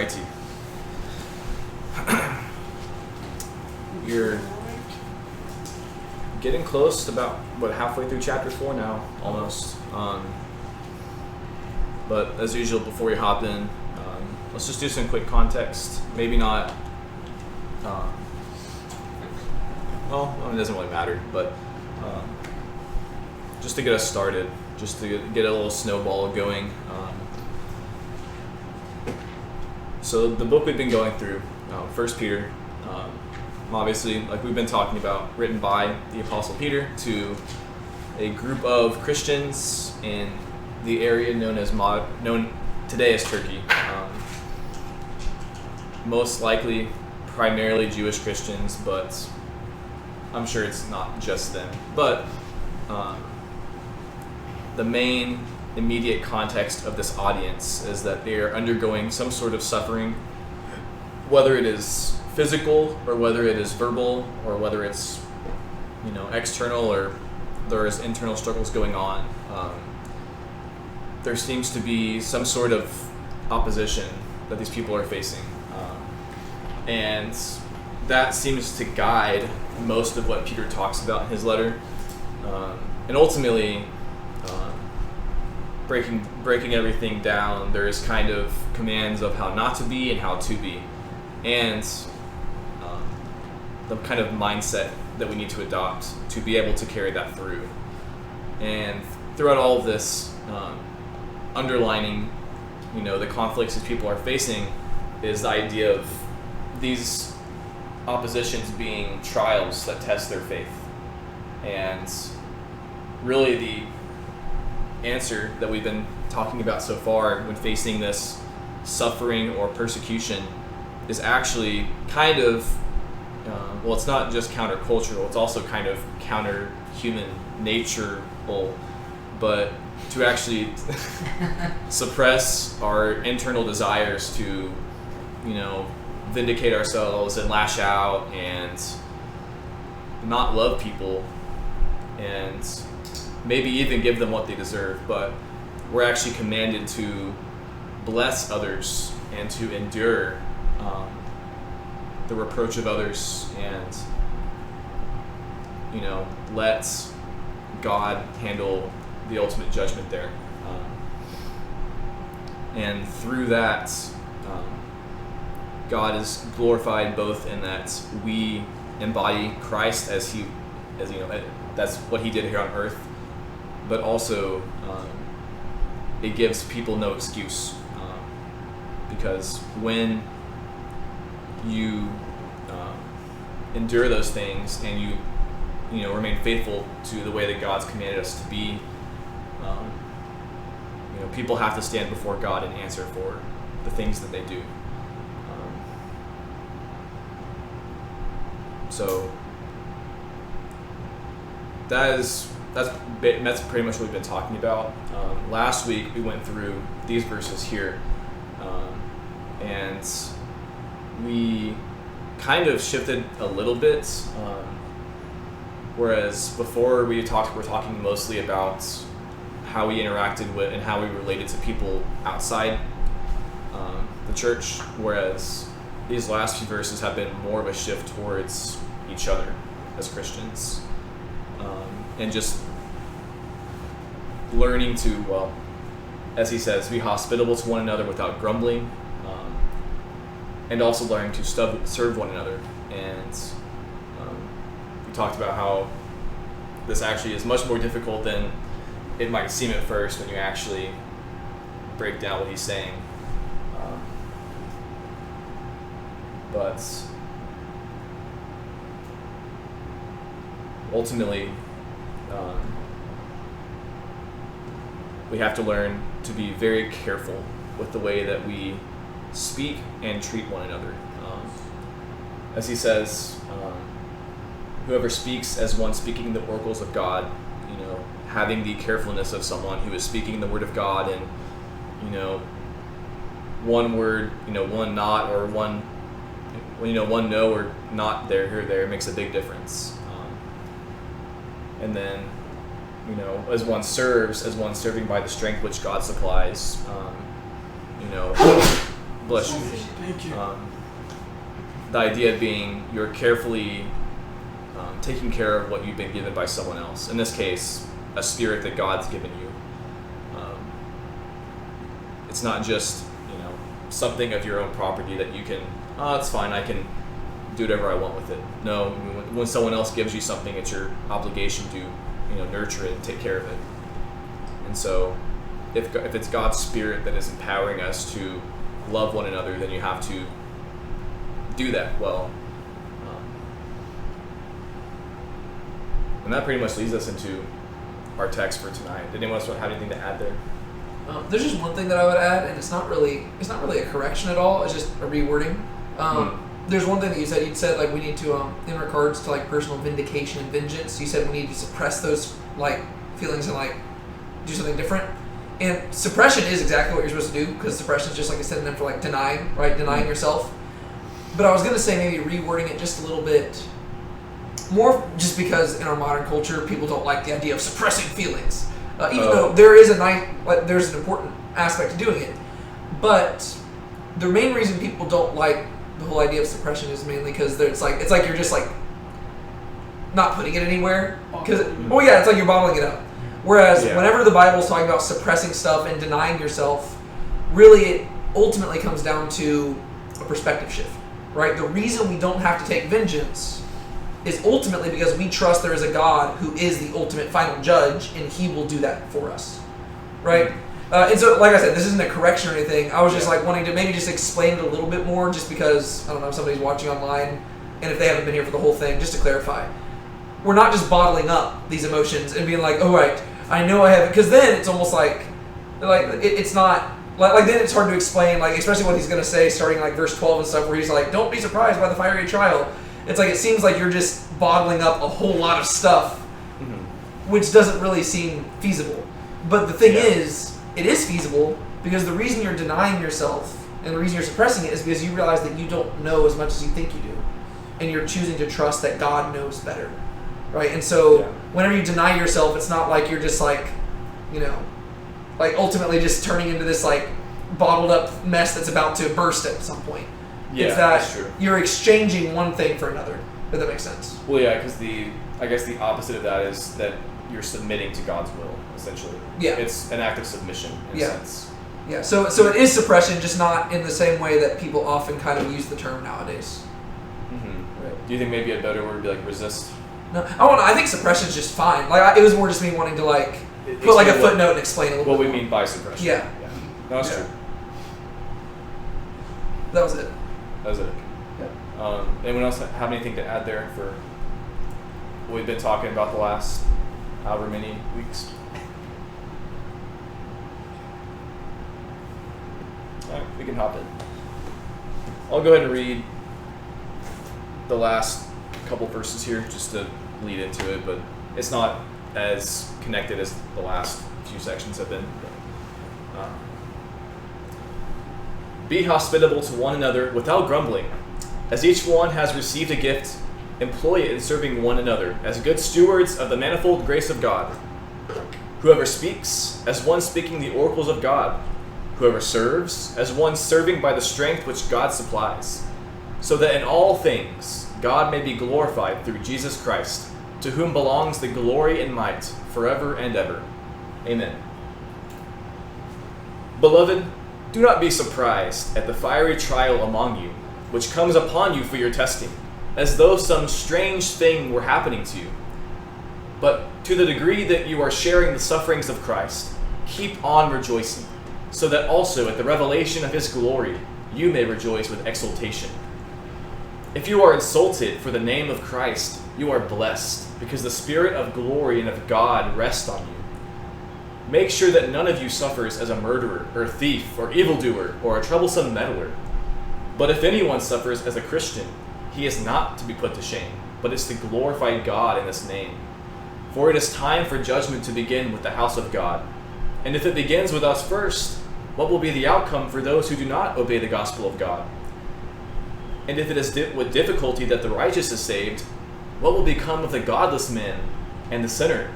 Alrighty. You're getting close to about, halfway through chapter 4 now, almost. But as usual, before we hop in, let's just do some quick context. Maybe not, it doesn't really matter, but just to get us started, just to get a little snowball going. So the book we've been going through, 1 Peter, obviously, like we've been talking about, written by the Apostle Peter to a group of Christians in the area known today as Turkey. Most likely, primarily Jewish Christians, but I'm sure it's not just them. But the main immediate context of this audience is that they are undergoing some sort of suffering, whether it is physical or whether it is verbal or whether it's external or there is internal struggles going on. There seems to be some sort of opposition that these people are facing, and that seems to guide most of what Peter talks about in his letter, and ultimately breaking everything down. There's kind of commands of how not to be and how to be, and the kind of mindset that we need to adopt to be able to carry that through. And throughout all of this, underlining, the conflicts that people are facing is the idea of these oppositions being trials that test their faith. And really the answer that we've been talking about so far when facing this suffering or persecution is actually kind of, it's not just countercultural, it's also kind of counter-human natural, but to actually suppress our internal desires to, vindicate ourselves and lash out and not love people and maybe even give them what they deserve, but we're actually commanded to bless others and to endure the reproach of others and let God handle the ultimate judgment there. And through that, God is glorified both in that we embody Christ as that's what he did here on earth, but also it gives people no excuse, because when you endure those things and you remain faithful to the way that God's commanded us to be, people have to stand before God and answer for the things that they do. So that's pretty much what we've been talking about. Last week we went through these verses here, and we kind of shifted a little bit. Whereas before we're talking mostly about how we interacted with and how we related to people outside the church, whereas these last few verses have been more of a shift towards each other as Christians, and just learning to, as he says, be hospitable to one another without grumbling, and also learning to serve one another. And we talked about how this actually is much more difficult than it might seem at first when you actually break down what he's saying. But ultimately, we have to learn to be very careful with the way that we speak and treat one another. As he says, whoever speaks as one speaking the oracles of God, having the carefulness of someone who is speaking the word of God, and one word, one not, or one no or not here or there makes a big difference. And then, as one serves, as one serving by the strength which God supplies, Bless you. Thank you. The idea being you're carefully taking care of what you've been given by someone else. In this case, a spirit that God's given you. It's not just something of your own property that you can. Oh, it's fine. I can do whatever I want with it. No, when someone else gives you something, it's your obligation to nurture it and take care of it. And so, if it's God's spirit that is empowering us to love one another, then you have to do that well. And that pretty much leads us into our text for tonight. Did anyone else have anything to add there? There's just one thing that I would add, and it's not really a correction at all. It's just a rewording. There's one thing that you said. You said like we need to, in regards to like personal vindication and vengeance. You said we need to suppress those like feelings and like do something different. And suppression is exactly what you're supposed to do, because suppression is just like a synonym for like denying, right? Denying yourself. But I was gonna say maybe rewording it just a little bit more, just because in our modern culture people don't like the idea of suppressing feelings. Even though there's an important aspect to doing it, but the main reason people don't like the whole idea of suppression is mainly because it's like you're just like not putting it anywhere. It's like you're bottling it up. Whereas whenever the Bible is talking about suppressing stuff and denying yourself, really it ultimately comes down to a perspective shift, right? The reason we don't have to take vengeance is ultimately because we trust there is a God who is the ultimate final judge, and He will do that for us, right? And so, like I said, this isn't a correction or anything. I was just like wanting to maybe just explain it a little bit more, just because, I don't know, if somebody's watching online, and if they haven't been here for the whole thing, just to clarify. We're not just bottling up these emotions and being like, oh, right, I know I have, because then it's almost like it's not, like then it's hard to explain, like especially what he's going to say starting like verse 12 and stuff, where he's like, don't be surprised by the fiery trial. It's like, it seems like you're just bottling up a whole lot of stuff, which doesn't really seem feasible. But the thing is, it is feasible, because the reason you're denying yourself and the reason you're suppressing it is because you realize that you don't know as much as you think you do. And you're choosing to trust that God knows better. Right? And so whenever you deny yourself, it's not like you're just like, like ultimately just turning into this like bottled up mess that's about to burst at some point. Yeah, it's that that's true. You're exchanging one thing for another, if that makes sense. Well, yeah, because I guess the opposite of that is that you're submitting to God's will, essentially. Yeah. It's an act of submission, in a sense. Yeah, so it is suppression, just not in the same way that people often kind of use the term nowadays. Mm-hmm. Right. Do you think maybe a better word would be like resist? No, I think suppression is just fine. Like, it was more just me wanting to like put like a footnote and explain a little what bit we more. mean by suppression. Yeah. No, that's true. That was it. That was it. Yeah. Anyone else have anything to add there for what we've been talking about the last however many weeks? All right, we can hop in. I'll go ahead and read the last couple verses here just to lead into it, but it's not as connected as the last few sections have been. Be hospitable to one another without grumbling. As each one has received a gift, employ it in serving one another as good stewards of the manifold grace of God. Whoever speaks, as one speaking the oracles of God. Whoever serves, as one serving by the strength which God supplies, so that in all things God may be glorified through Jesus Christ, to whom belongs the glory and might forever and ever. Amen. Beloved, do not be surprised at the fiery trial among you, which comes upon you for your testing, as though some strange thing were happening to you. But to the degree that you are sharing the sufferings of Christ, keep on rejoicing, so that also at the revelation of His glory you may rejoice with exultation. If you are insulted for the name of Christ, you are blessed, because the Spirit of glory and of God rests on you. Make sure that none of you suffers as a murderer, or a thief, or evildoer, or a troublesome meddler. But if anyone suffers as a Christian, he is not to be put to shame, but is to glorify God in His name. For it is time for judgment to begin with the house of God. And if it begins with us first, what will be the outcome for those who do not obey the gospel of God? And if it is with difficulty that the righteous is saved, what will become of the godless man and the sinner?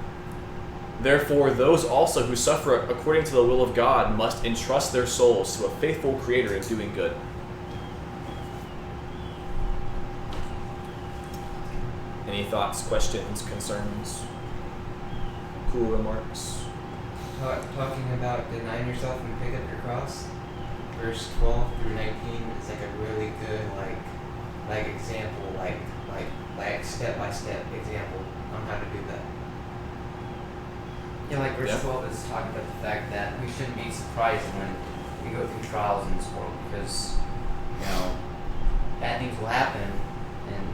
Therefore, those also who suffer according to the will of God must entrust their souls to a faithful Creator in doing good. Any thoughts, questions, concerns, cool remarks? Talking about denying yourself and pick up your cross, verse 12 through 19 is like a really good like example, like step-by-step example on how to do that. Yeah, like verse 12 is talking about the fact that we shouldn't be surprised when we go through trials in this world, because, bad things will happen, and,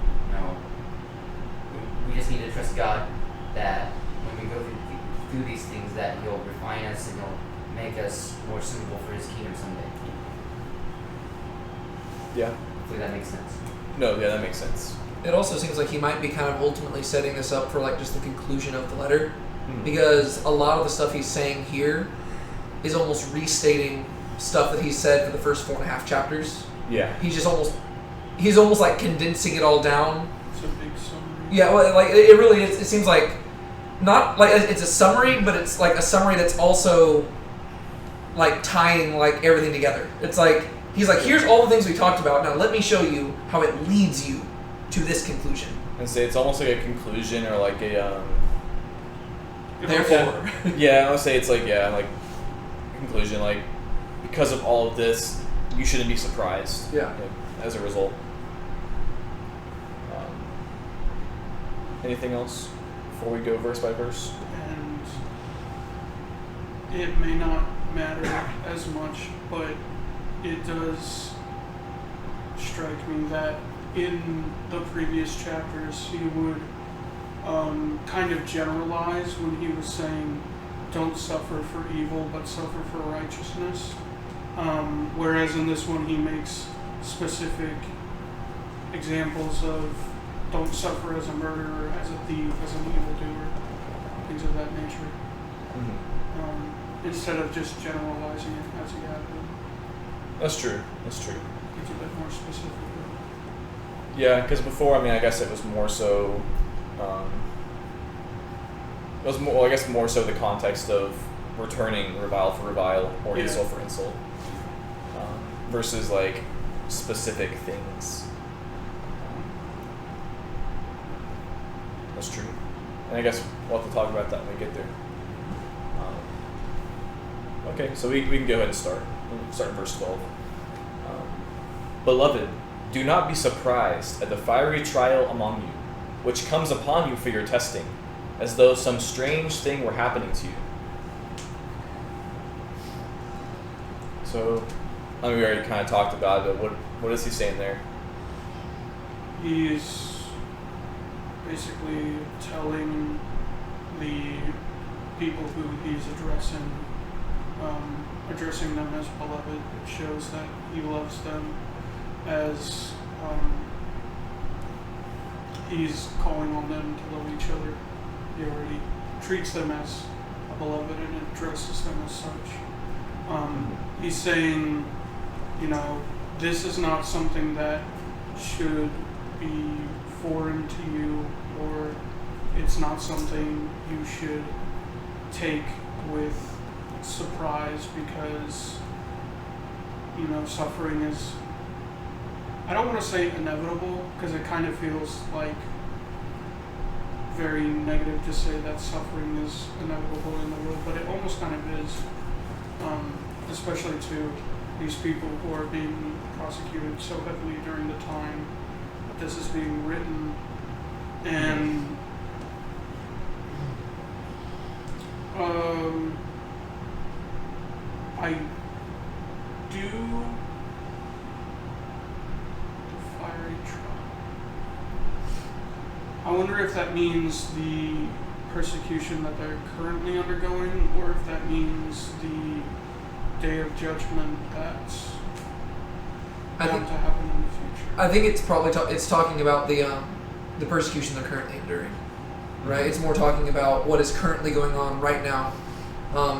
we just need to trust God that when we go through these things that He'll refine us and He'll make us more suitable for His kingdom someday. Yeah. Hopefully that makes sense. No, yeah, that makes sense. It also seems like he might be kind of ultimately setting this up for like just the conclusion of the letter, Mm. because a lot of the stuff he's saying here is almost restating stuff that he said for the first 4.5 chapters. Yeah. He's almost like condensing it all down. It's a big summary. Yeah, well, like it really is. It seems like not like it's a summary, but it's like a summary that's also like tying like everything together. It's like he's like, here's all the things we talked about. Now let me show you how it leads you to this conclusion. And say it's almost like a conclusion or like a Therefore, yeah, I would say it's like like conclusion, like because of all of this, you shouldn't be surprised. Yeah. Like, as a result. Anything else before we go verse by verse? And it may not matter as much, but it does strike me that in the previous chapters he would kind of generalize when he was saying, don't suffer for evil, but suffer for righteousness. Whereas in this one he makes specific examples of don't suffer as a murderer, as a thief, as an evildoer, things of that nature. Mm-hmm. Instead of just generalizing it as he had been. That's true. That's true. It's a bit more specific. Yeah, because before, I guess it was more so. It was more, well, I guess more so the context of returning revile for revile or insult for insult, versus like specific things. That's true, and I guess we'll have to talk about that when we get there. Okay, so we can go ahead and start. We'll start in verse 12. Beloved, do not be surprised at the fiery trial among you, which comes upon you for your testing, as though some strange thing were happening to you. So, we already kind of talked about it, but what is he saying there? He's basically telling the people who he's addressing them as beloved. It shows that he loves them as he's calling on them to love each other. He already treats them as a beloved and addresses them as such. He's saying, this is not something that should be foreign to you, or it's not something you should take with surprise, because suffering is, I don't want to say inevitable, because it kind of feels like very negative to say that suffering is inevitable in the world, but it almost kind of is, especially to these people who are being prosecuted so heavily during the time that this is being written. And I do the fiery trial. I wonder if that means the persecution that they're currently undergoing, or if that means the day of judgment that's bound to happen in the future. I think it's probably it's talking about the persecution they're currently enduring, right? It's more talking about what is currently going on right now,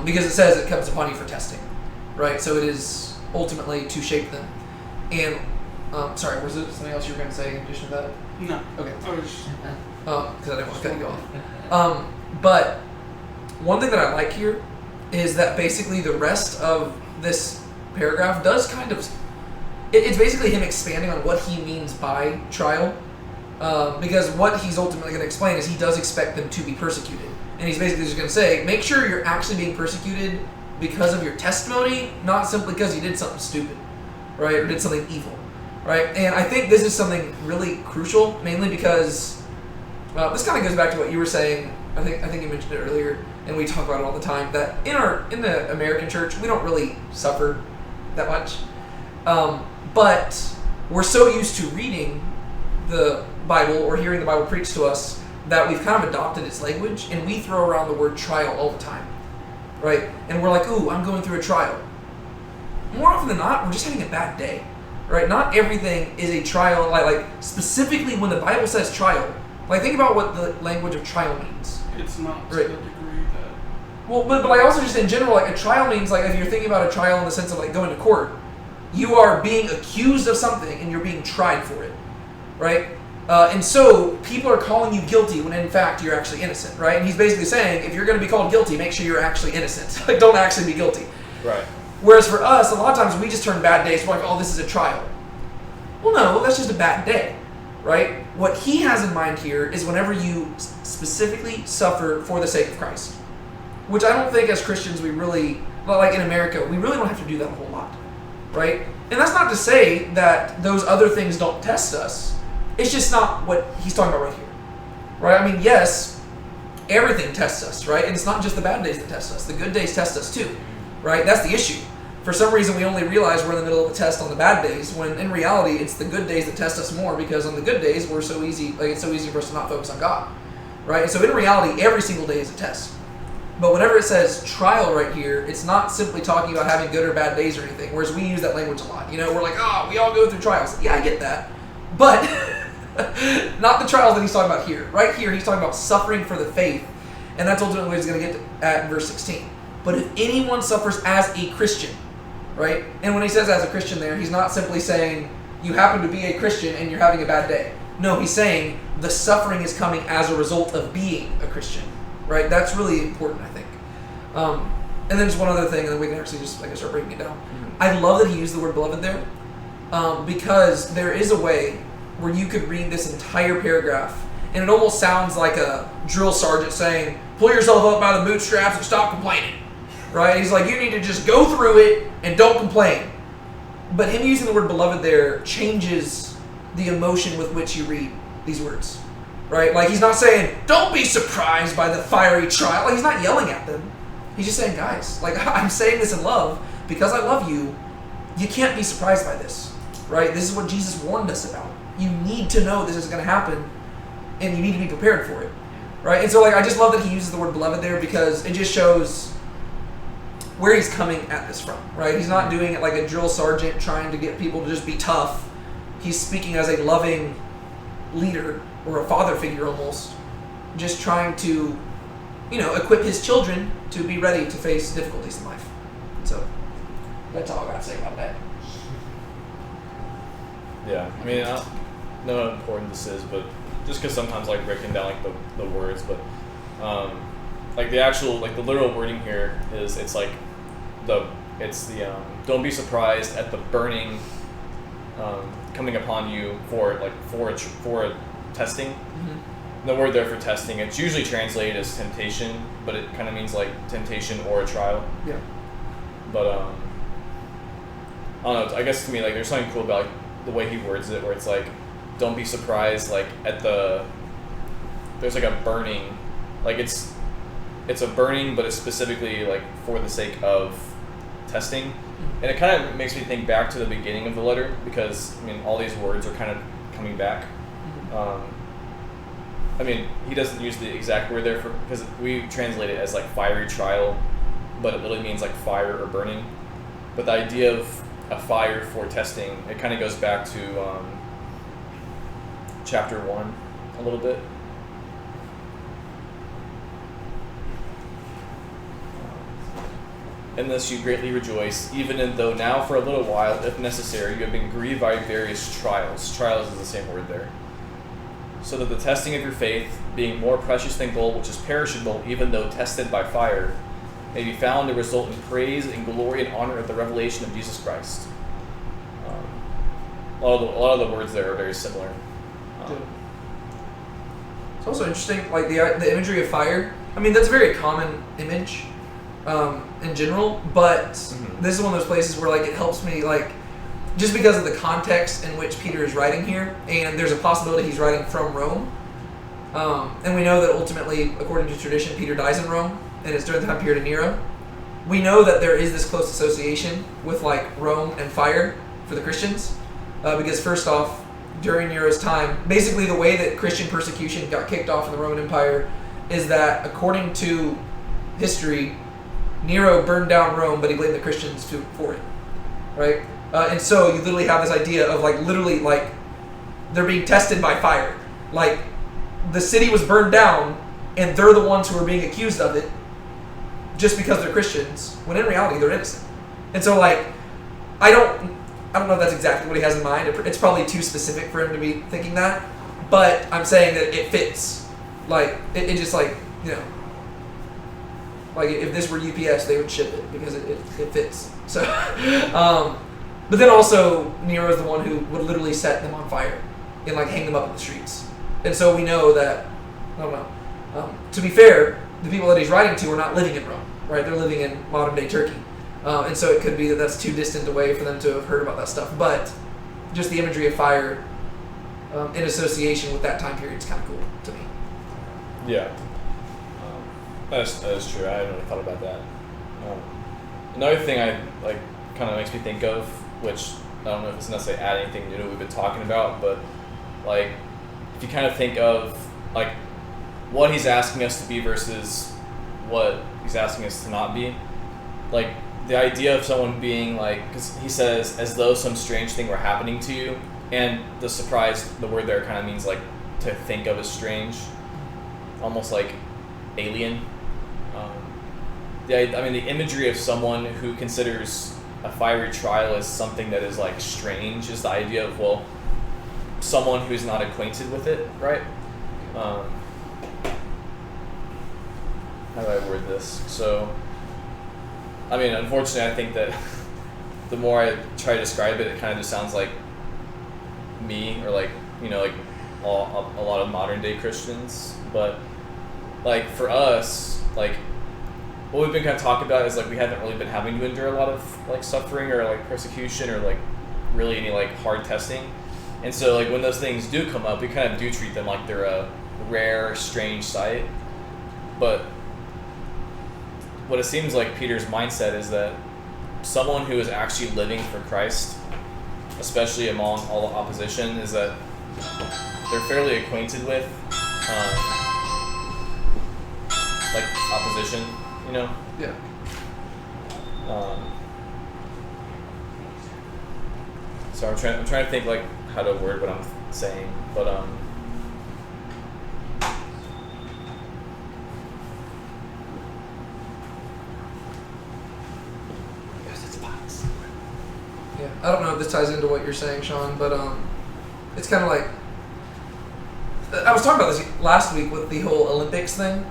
because it says it comes upon you for testing, right? So it is ultimately to shape them. And sorry, was it something else you were going to say in addition to that? No. Okay. I was Because I didn't want to cut you off. But one thing that I like here is that basically the rest of this paragraph does kind of, it's basically him expanding on what he means by trial, because what he's ultimately going to explain is he does expect them to be persecuted. And he's basically just going to say, make sure you're actually being persecuted because of your testimony, not simply because you did something stupid, right, or did something evil, right? And I think this is something really crucial, mainly because this kind of goes back to what you were saying. I think you mentioned it earlier, and we talk about it all the time, that in the American church, we don't really suffer that much. But we're so used to reading the Bible or hearing the Bible preached to us that we've kind of adopted its language, and we throw around the word trial all the time, right? And we're like, ooh, I'm going through a trial. More often than not, we're just having a bad day, right? Not everything is a trial. Like specifically when the Bible says trial, like think about what the language of trial means. It's not to Right. the degree that. Well, but like also just in general, like a trial means like if you're thinking about a trial in the sense of like going to court, you are being accused of something and you're being tried for it, right? And so people are calling you guilty when in fact you're actually innocent, right? And he's basically saying if you're going to be called guilty, make sure you're actually innocent. Like don't actually be guilty. Right. Whereas for us, a lot of times we just turn bad days. We're like, oh, this is a trial. Well, no, that's just a bad day, right? What he has in mind here is whenever you specifically suffer for the sake of Christ, which I don't think as Christians we really, like in America, we really don't have to do that a whole lot, right? And that's not to say that those other things don't test us. It's just not what he's talking about right here, right? I mean, yes, everything tests us, right? And it's not just the bad days that test us. The good days test us too, right? That's the issue. For some reason, we only realize we're in the middle of a test on the bad days, when in reality, it's the good days that test us more, because on the good days, we're so easy, like it's so easy for us to not focus on God, right? And so in reality, every single day is a test. But whenever it says trial right here, it's not simply talking about having good or bad days or anything, whereas we use that language a lot. You know, we're like, oh, we all go through trials. Yeah, I get that. But not the trials that he's talking about here. Right here, he's talking about suffering for the faith, and that's ultimately what he's going to get at in verse 16. But if anyone suffers as a Christian, right? And when he says as a Christian there, he's not simply saying you happen to be a Christian and you're having a bad day. No, he's saying the suffering is coming as a result of being a Christian, right? That's really important, I think. And then just one other thing, and then we can actually just start breaking it down. Mm-hmm. I love that he used the word beloved there, because there is a way where you could read this entire paragraph and it almost sounds like a drill sergeant saying, pull yourself up by the bootstraps and stop complaining, right? He's like, you need to just go through it and don't complain. But him using the word beloved there changes the emotion with which you read these words, right? Like he's not saying, don't be surprised by the fiery trial. Like he's not yelling at them. He's just saying, guys, like I'm saying this in love because I love you. You can't be surprised by this, right? This is what Jesus warned us about. You need to know this is going to happen, and you need to be prepared for it, right? And so, like, I just love that he uses the word beloved there because it just shows where he's coming at this from, right? He's not doing it like a drill sergeant trying to get people to just be tough. He's speaking as a loving leader or a father figure almost, just trying to, equip his children to be ready to face difficulties in life. So that's all I got to say about that. Yeah, I mean, I don't know how important this is, but just because sometimes like breaking down like the words, but like the actual the literal wording here is it's the don't be surprised at the burning coming upon you for a testing. Mm-hmm. The word there for testing, it's usually translated as temptation, but it kind of means like temptation or a trial. Yeah. But I don't know. I guess to me there's something cool about the way he words it, where it's like, don't be surprised at there's a burning, it's a burning, but it's specifically for the sake of testing. And it kind of makes me think back to the beginning of the letter, because I mean all these words are kind of coming back. I mean, he doesn't use the exact word there because we translate it as fiery trial, but it literally means fire or burning. But the idea of a fire for testing, it kind of goes back to chapter 1 a little bit. In this you greatly rejoice, even though now for a little while, if necessary, you have been grieved by various trials. Trials is the same word there. so that the testing of your faith, being more precious than gold, which is perishable, even though tested by fire, may be found to result in praise and glory and honor at the revelation of Jesus Christ. A lot of the words there are very similar. It's also interesting, like the imagery of fire. I mean, that's a very common image in general, but this is one of those places where like it helps me, like, just because of the context in which Peter is writing here, and there's a possibility he's writing from Rome. And we know that ultimately, according to tradition, Peter dies in Rome, and it's during the time period of Nero. We know that there is this close association with like Rome and fire for the Christians, because first off, during Nero's time, basically the way that Christian persecution got kicked off in the Roman Empire is that, according to history, Nero burned down Rome, but he blamed the Christians for it, right? And so you literally have this idea of like literally like they're being tested by fire. Like the city was burned down and they're the ones who are being accused of it just because they're Christians, when in reality they're innocent. And so like I don't know if that's exactly what he has in mind. It's probably too specific for him to be thinking that, but I'm saying that it fits. Like it just like, you know, like if this were UPS, they would ship it because it fits. So but then also, Nero is the one who would literally set them on fire and like hang them up in the streets. And so we know that, I don't know, to be fair, the people that he's writing to are not living in Rome, right? They're living in modern day Turkey. And so it could be that that's too distant away for them to have heard about that stuff. But just the imagery of fire in association with that time period is kind of cool to me. Yeah. That is true. I hadn't really thought about that. Another thing I like kind of makes me think of, which I don't know if it's necessarily add anything new to what we've been talking about, but like if you kind of think of like what he's asking us to be versus what he's asking us to not be, like the idea of someone being like, because he says as though some strange thing were happening to you, and the surprise, the word there kind of means like to think of as strange, almost like alien. The imagery of someone who considers a fiery trial as something that is like strange is the idea of, well, someone who's not acquainted with it, right? How do I word this? So, I mean, unfortunately, I think that the more I try to describe it, it kind of just sounds like me, or like, you know, like a lot of modern day Christians. But like for us, like what we've been kind of talking about is like we haven't really been having to endure a lot of like suffering or like persecution or like really any like hard testing. And so like when those things do come up, we kind of do treat them like they're a rare, strange sight. But what it seems like Peter's mindset is that someone who is actually living for Christ, especially among all the opposition, is that they're fairly acquainted with like opposition, you know? Yeah. So I'm trying to think like how to word what I'm saying, but Yeah, I don't know if this ties into what you're saying, Sean, but it's kind of like, I was talking about this last week with the whole Olympics thing,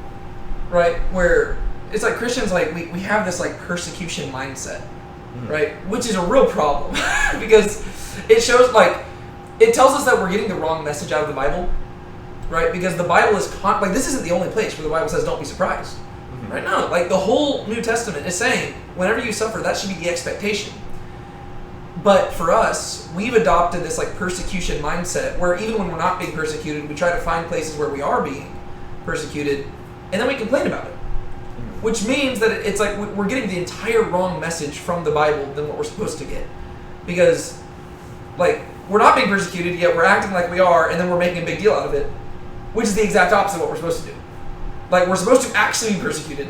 right? Where it's like Christians, like we have this like persecution mindset, right? Which is a real problem because it shows like, it tells us that we're getting the wrong message out of the Bible, right? Because the Bible is like, this isn't the only place where the Bible says don't be surprised, right? No, like the whole New Testament is saying whenever you suffer, that should be the expectation. But for us, we've adopted this like persecution mindset where even when we're not being persecuted, we try to find places where we are being persecuted, and then we complain about it. Which means that it's like we're getting the entire wrong message from the Bible than what we're supposed to get. Because like we're not being persecuted, yet we're acting like we are, and then we're making a big deal out of it, which is the exact opposite of what we're supposed to do. Like we're supposed to actually be persecuted.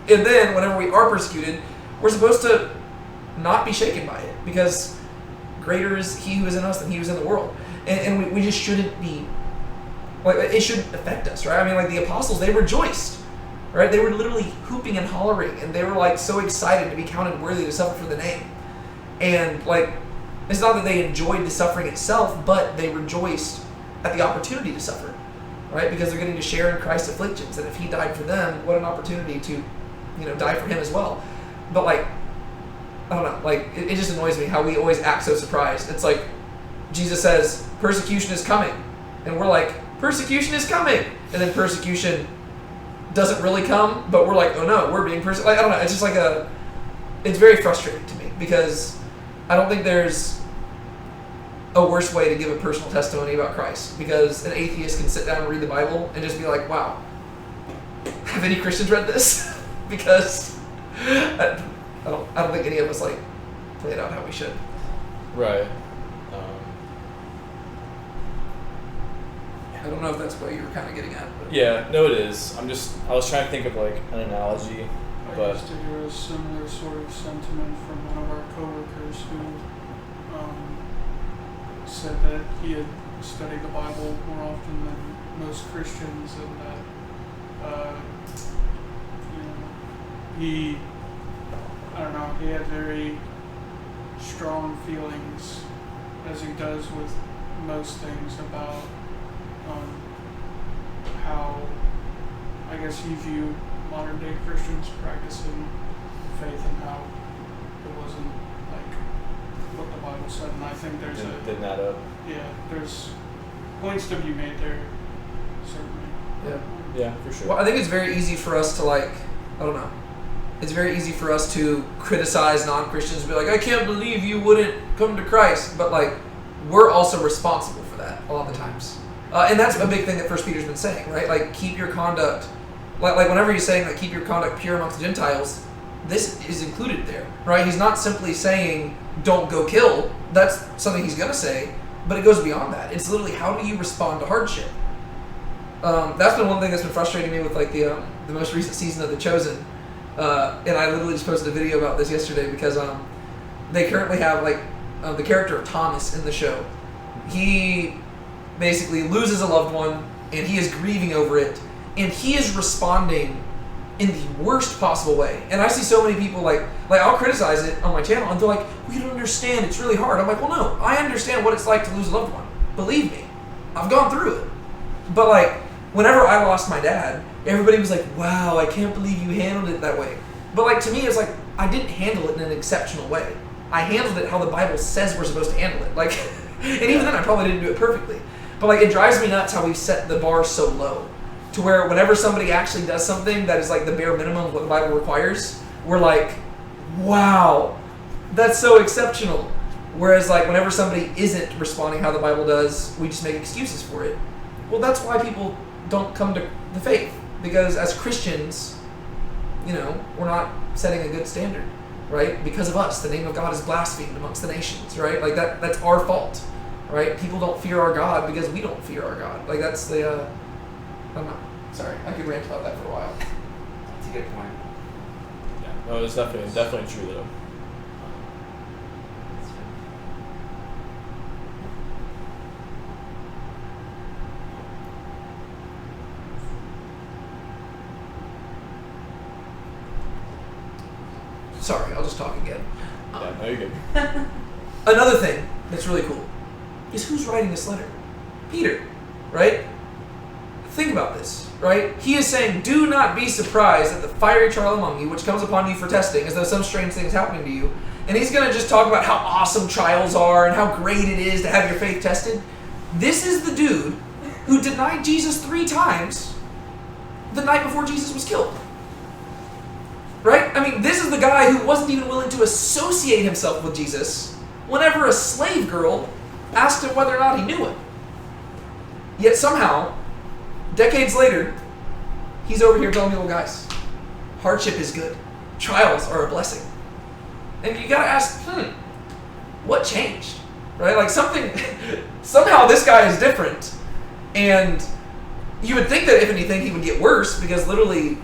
And then whenever we are persecuted, we're supposed to not be shaken by it, because greater is he who is in us than he who is in the world. And we just shouldn't be, like, it shouldn't affect us, right? I mean, like, the apostles, they rejoiced, right? They were literally hooping and hollering, and they were, like, so excited to be counted worthy to suffer for the name. And, like, it's not that they enjoyed the suffering itself, but they rejoiced at the opportunity to suffer, right? Because they're getting to share in Christ's afflictions, and if he died for them, what an opportunity to, die for him as well. But like, I don't know, like it just annoys me how we always act so surprised. It's like Jesus says persecution is coming, and we're like, persecution is coming, and then persecution doesn't really come, but we're like, oh no, we're being persecuted. Like, I don't know, it's just like it's very frustrating to me, because I don't think there's a worse way to give a personal testimony about Christ, because an atheist can sit down and read the Bible and just be like, wow, have any Christians read this? Because I don't think any of us like play it out how we should. Right. I don't know if that's what you were kind of getting at. But. Yeah, no, it is. I was trying to think of like an analogy, I but used to hear a similar sort of sentiment from one of our coworkers who said that he had studied the Bible more often than most Christians, and that he had very strong feelings, as he does with most things, about how I guess he viewed modern day Christians practicing faith, and how it wasn't like what the Bible said. And I think there's didn't add up. there's points to be made there, certainly. Yeah, for sure. Well, I think it's very easy for us to it's very easy for us to criticize non-Christians and be like, I can't believe you wouldn't come to Christ. But like, we're also responsible for that a lot of the times. And that's a big thing that 1 Peter's been saying, right? Like, keep your conduct, like whenever he's saying that keep your conduct pure amongst the Gentiles, this is included there, right? He's not simply saying don't go kill. That's something he's going to say, but it goes beyond that. It's literally, how do you respond to hardship? That's been one thing that's been frustrating me with like the most recent season of The Chosen. And I literally just posted a video about this yesterday, because they currently have like the character of Thomas in the show. He basically loses a loved one, and he is grieving over it, and he is responding in the worst possible way. And I see so many people like I'll criticize it on my channel, and they're like, we don't understand, it's really hard. I'm like, well, no, I understand what it's like to lose a loved one. Believe me, I've gone through it. But like, whenever I lost my dad, everybody was like, wow, I can't believe you handled it that way. But like, to me, it's like, I didn't handle it in an exceptional way. I handled it how the Bible says we're supposed to handle it. Like, and even then I probably didn't do it perfectly. But like, it drives me nuts how we've set the bar so low, to where whenever somebody actually does something that is like the bare minimum of what the Bible requires, we're like, wow, that's so exceptional. Whereas like, whenever somebody isn't responding how the Bible does, we just make excuses for it. Well, that's why people don't come to the faith, because as Christians, we're not setting a good standard, right? Because of us, the name of God is blasphemed amongst the nations, right? Like that's our fault, right? People don't fear our God because we don't fear our God. Like that's the, I don't know. Sorry, I could rant about that for a while. That's a good point. Yeah, no, it's definitely true though. Sorry, I'll just talk again. Yeah, no, you're good. Another thing that's really cool is who's writing this letter? Peter, right? Think about this, right? He is saying, do not be surprised at the fiery trial among you, which comes upon you for testing, as though some strange thing is happening to you. And he's going to just talk about how awesome trials are and how great it is to have your faith tested. This is the dude who denied Jesus 3 times the night before Jesus was killed. Right? I mean, this is the guy who wasn't even willing to associate himself with Jesus whenever a slave girl asked him whether or not he knew him. Yet somehow, decades later, he's over here telling people, guys, hardship is good. Trials are a blessing. And you gotta ask, what changed? Right? Like somehow this guy is different. And you would think that if anything, he would get worse, because literally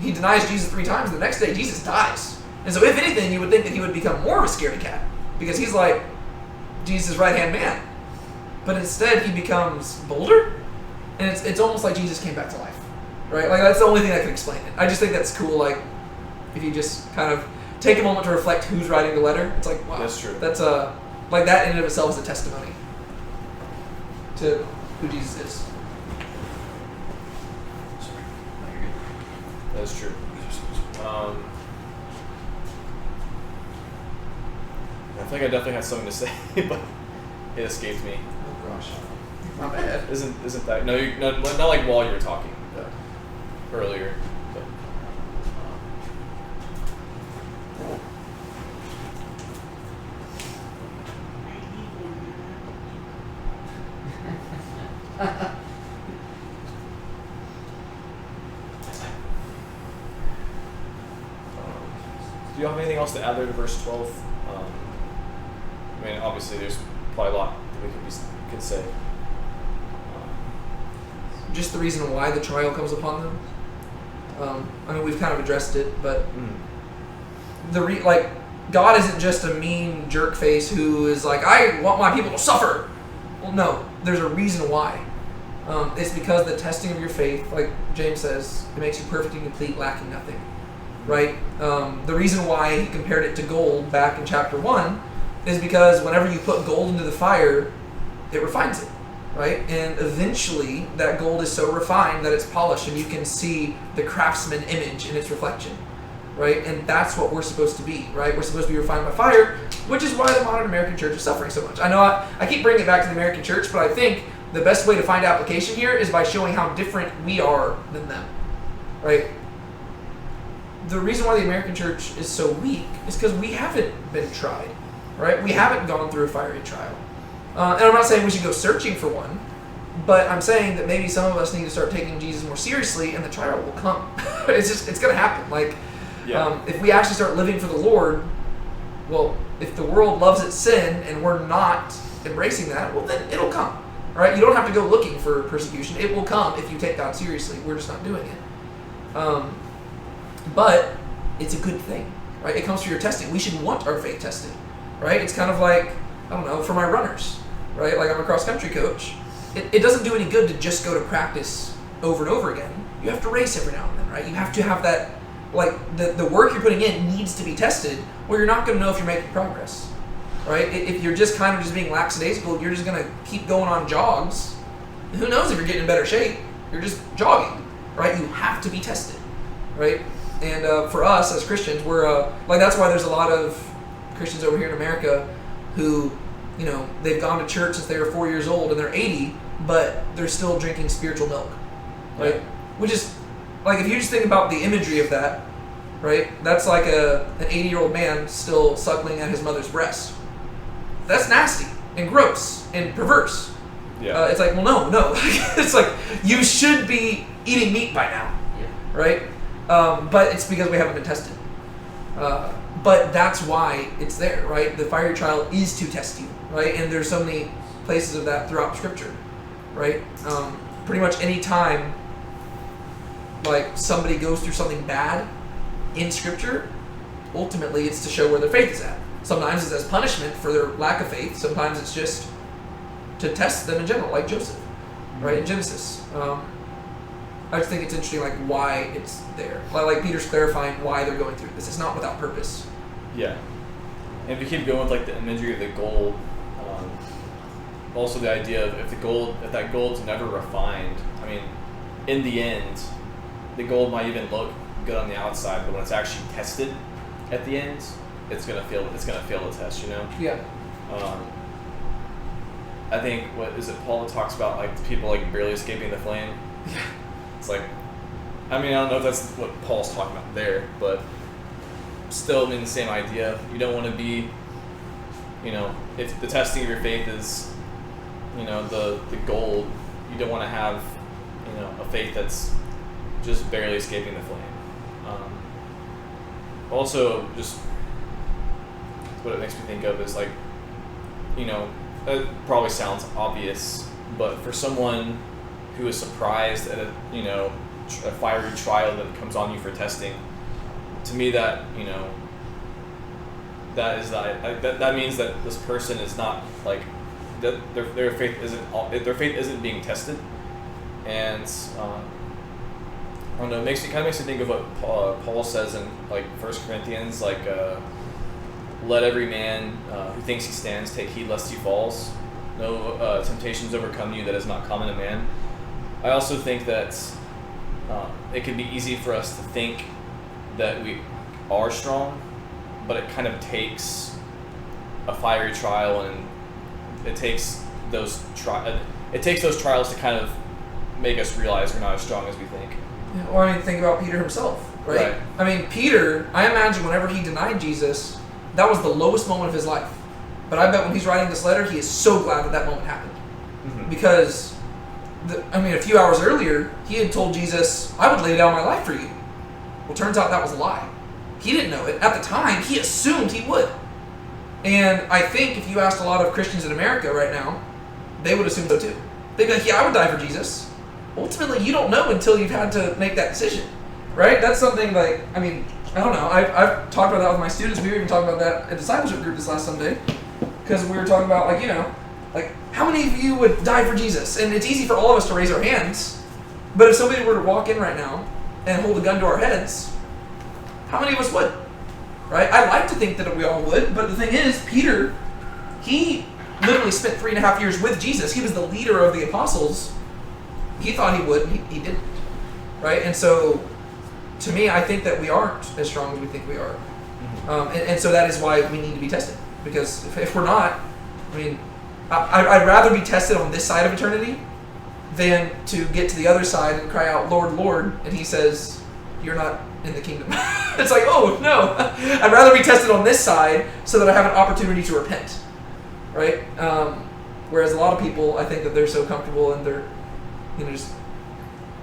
he denies Jesus 3 times. The next day, Jesus dies. And so if anything, you would think that he would become more of a scaredy cat, because he's like Jesus' right-hand man. But instead, he becomes bolder, and it's almost like Jesus came back to life, right? Like, that's the only thing that can explain it. I just think that's cool, like, if you just kind of take a moment to reflect who's writing the letter. It's like, wow. That's true. That's like, that in and of itself is a testimony to who Jesus is. That is true. I think I definitely had something to say, but it escaped me. Oh gosh, my bad. Isn't that no, not like while you were talking earlier. But, do you have anything else to add there to verse 12? I mean, obviously, there's probably a lot that we could say. Just the reason why the trial comes upon them. I mean, we've kind of addressed it, but God isn't just a mean jerk face who is like, I want my people to suffer. Well, no, there's a reason why. It's because the testing of your faith, like James says, it makes you perfect and complete, lacking nothing. Right? The reason why he compared it to gold back in chapter 1 is because whenever you put gold into the fire, it refines it. Right? And eventually that gold is so refined that it's polished and you can see the craftsman image in its reflection. Right? And that's what we're supposed to be. Right? We're supposed to be refined by fire, which is why the modern American church is suffering so much. I know I keep bringing it back to the American church, but I think the best way to find application here is by showing how different we are than them. Right? The reason why the American church is so weak is because we haven't been tried. Right? We haven't gone through a fiery trial. And I'm not saying we should go searching for one, but I'm saying that maybe some of us need to start taking Jesus more seriously, and the trial will come. It's going to happen. If we actually start living for the Lord, well, if the world loves its sin and we're not embracing that, well, then it'll come. Right? You don't have to go looking for persecution. It will come if you take God seriously. We're just not doing it. But it's a good thing. Right? It comes through your testing. We should want our faith tested. Right? It's kind of like, I don't know, for my runners. Right? Like I'm a cross-country coach. It doesn't do any good to just go to practice over and over again. You have to race every now and then, right? You have to have that, like, the work you're putting in needs to be tested, or you're not going to know if you're making progress, right? If you're just kind of just being lackadaisical, you're just going to keep going on jogs. Who knows if you're getting in better shape? You're just jogging, right? You have to be tested, right? And for us as Christians, we're, that's why there's a lot of Christians over here in America who, you know, they've gone to church since they were 4 years old and they're 80, but they're still drinking spiritual milk, right? Yeah. Which is, like, if you just think about the imagery of that, right? That's like an 80-year-old man still suckling at his mother's breast. That's nasty and gross and perverse. Yeah. It's like, well, no. It's like, you should be eating meat by now, right? But it's because we haven't been tested. But that's why it's there, right? The fiery trial is to test you, right? And there's so many places of that throughout Scripture, right? Pretty much any time, like, somebody goes through something bad in Scripture, ultimately it's to show where their faith is at. Sometimes it's as punishment for their lack of faith. Sometimes it's just to test them in general, like Joseph, right? In Genesis. I just think it's interesting, like, why it's there. Like Peter's clarifying why they're going through this. It's not without purpose. Yeah. And if you keep going with, like, the imagery of the gold, also the idea of if that gold's never refined, I mean, in the end, the gold might even look good on the outside, but when it's actually tested at the end, it's gonna fail the test, you know? Yeah. I think, what is it, Paul talks about, like, people, like, barely escaping the flame. Yeah. It's like, I mean, I don't know if that's what Paul's talking about there, but still, I mean, the same idea. You don't want to be, you know, if the testing of your faith is, you know, the gold, you don't want to have, you know, a faith that's just barely escaping the flame. Also, just what it makes me think of is, like, you know, it probably sounds obvious, but for someone who is surprised at a fiery trial that comes on you for testing, to me that, you know, that means that this person is not, like, that their faith isn't being tested, and I don't know, it kind of makes me think of what Paul says in, like, 1 Corinthians, like, let every man who thinks he stands take heed lest he falls. no temptations overcome you that is not common to man. I also think that it can be easy for us to think that we are strong, but it kind of takes a fiery trial, and it takes those trials to kind of make us realize we're not as strong as we think. Yeah, or I mean, think about Peter himself, right? I mean, Peter, I imagine whenever he denied Jesus, that was the lowest moment of his life. But I bet when he's writing this letter, he is so glad that that moment happened. Mm-hmm. Because, a few hours earlier, he had told Jesus, I would lay down my life for you. Well, turns out that was a lie. He didn't know it. At the time, he assumed he would. And I think if you asked a lot of Christians in America right now, they would assume so too. They'd be like, yeah, I would die for Jesus. Ultimately, you don't know until you've had to make that decision, right? That's something like, I don't know. I've talked about that with my students. We were even talking about that at discipleship group this last Sunday, because we were talking about, how many of you would die for Jesus? And it's easy for all of us to raise our hands, but if somebody were to walk in right now and hold a gun to our heads, how many of us would? Right? I like to think that we all would, but the thing is, Peter, he literally spent 3.5 years with Jesus. He was the leader of the apostles. He thought he would, he didn't. Right? And so, to me, I think that we aren't as strong as we think we are. And so that is why we need to be tested. Because if we're not, I'd rather be tested on this side of eternity than to get to the other side and cry out, Lord, Lord, and he says, you're not in the kingdom. It's like, oh, no. I'd rather be tested on this side so that I have an opportunity to repent. Right? Whereas a lot of people, I think that they're so comfortable in their, just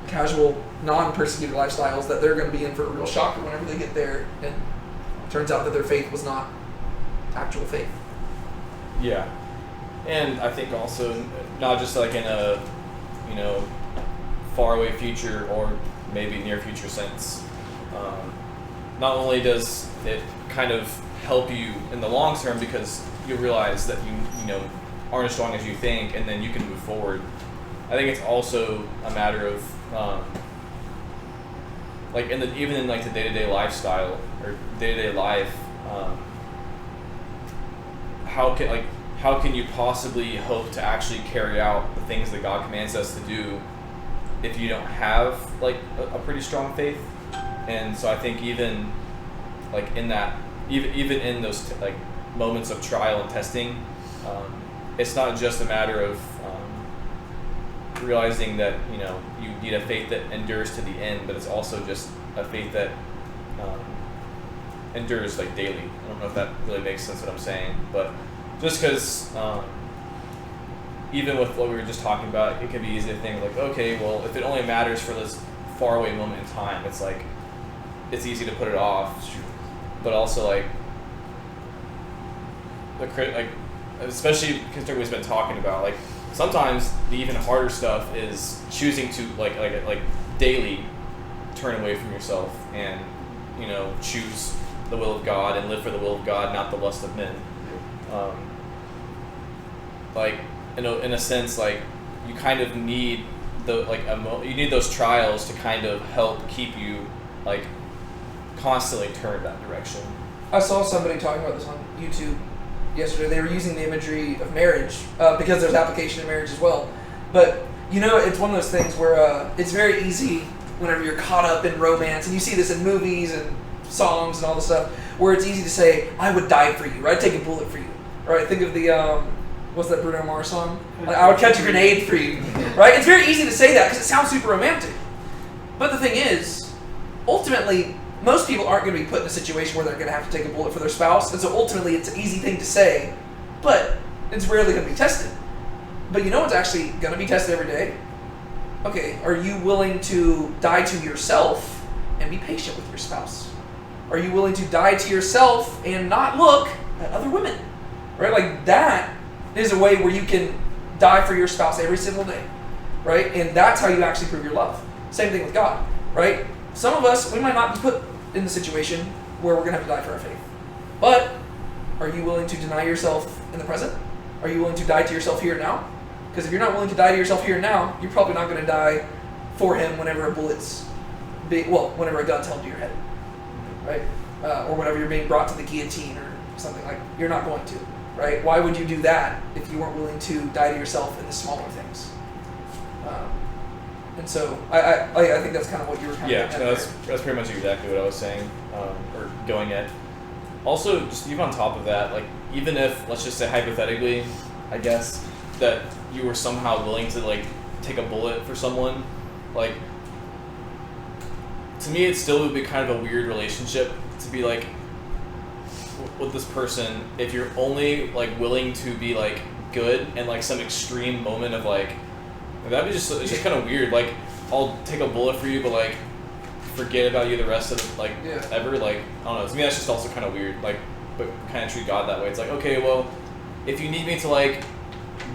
casual, non-persecuted lifestyles that they're going to be in for a real shocker whenever they get there, and it turns out that their faith was not actual faith. Yeah. And I think also, not just like in a, faraway future or maybe near future sense, not only does it kind of help you in the long term because you realize that you aren't as strong as you think, and then you can move forward. I think it's also a matter of even in the day-to-day lifestyle or day-to-day life, how can you possibly hope to actually carry out the things that God commands us to do if you don't have a pretty strong faith? And so I think even in that, even in those moments of trial and testing, it's not just a matter of realizing that you need a faith that endures to the end, but it's also just a faith that endures daily. I don't know if that really makes sense what I'm saying, but just because even with what we were just talking about, it can be easy to think okay, well, if it only matters for this faraway moment in time, it's easy to put it off. But also especially considering we've been talking about sometimes the even harder stuff is choosing to daily turn away from yourself and choose the will of God and live for the will of God, not the lust of men. In a sense, you kind of need you need those trials to kind of help keep you constantly turned that direction. I saw somebody talking about this on YouTube yesterday. They were using the imagery of marriage because there's application in marriage as well. But it's one of those things where it's very easy whenever you're caught up in romance, and you see this in movies and songs and all this stuff, where it's easy to say, I would die for you, or I'd take a bullet for you. Right? Think of the what's that Bruno Mars song? I would catch a grenade for you. Right? It's very easy to say that because it sounds super romantic. But the thing is, ultimately, most people aren't going to be put in a situation where they're going to have to take a bullet for their spouse, and so ultimately it's an easy thing to say, but it's rarely going to be tested. But what's actually going to be tested every day? Okay, are you willing to die to yourself and be patient with your spouse? Are you willing to die to yourself and not look at other women? Right? That is a way where you can die for your spouse every single day. Right? And that's how you actually prove your love. Same thing with God. Right? Some of us, we might not be put in the situation where we're going to have to die for our faith. But are you willing to deny yourself in the present? Are you willing to die to yourself here and now? Because if you're not willing to die to yourself here and now, you're probably not going to die for him whenever whenever a gun's held to your head. Right? Or whenever you're being brought to the guillotine or something you're not going to. right? Why would you do that if you weren't willing to die to yourself in the smaller things? And so I think that's kind of what you were kind Yeah, of no, that's pretty much exactly what I was saying, or going at. Also, just even on top of that, like, even if, let's just say hypothetically, I guess, that you were somehow willing to, like, take a bullet for someone, like, to me it still would be kind of a weird relationship to be, like, with this person if you're only, like, willing to be, like, good in, like, some extreme moment of, like, that'd be just, it's just kind of weird, like, I'll take a bullet for you, but, like, forget about you the rest of the, like, Yeah. ever, like, I don't know, to me that's just also kind of weird, like, but kind of treat God that way. It's like, okay, well, if you need me to, like,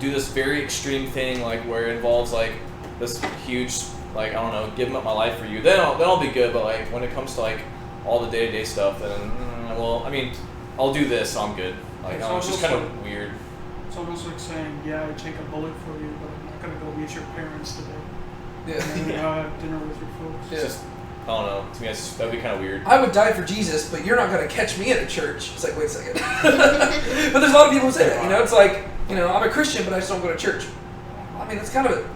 do this very extreme thing, like, where it involves, like, this huge, like, I don't know, giving up my life for you, then I'll be good, but, like, when it comes to, like, all the day-to-day stuff, then, well, I mean, I'll do this, so I'm good. Like, I don't know, it's just kind of weird. It's almost like saying, yeah, I'd take a bullet for you, but I'm not gonna go meet your parents today. And then have dinner with your folks. It's just, I don't know, to me that'd be kind of weird. I would die for Jesus, but you're not going to catch me at a church. It's like, wait a second. But there's a lot of people who say that, you know? It's like, you know, I'm a Christian, but I just don't go to church. I mean, it's kind of,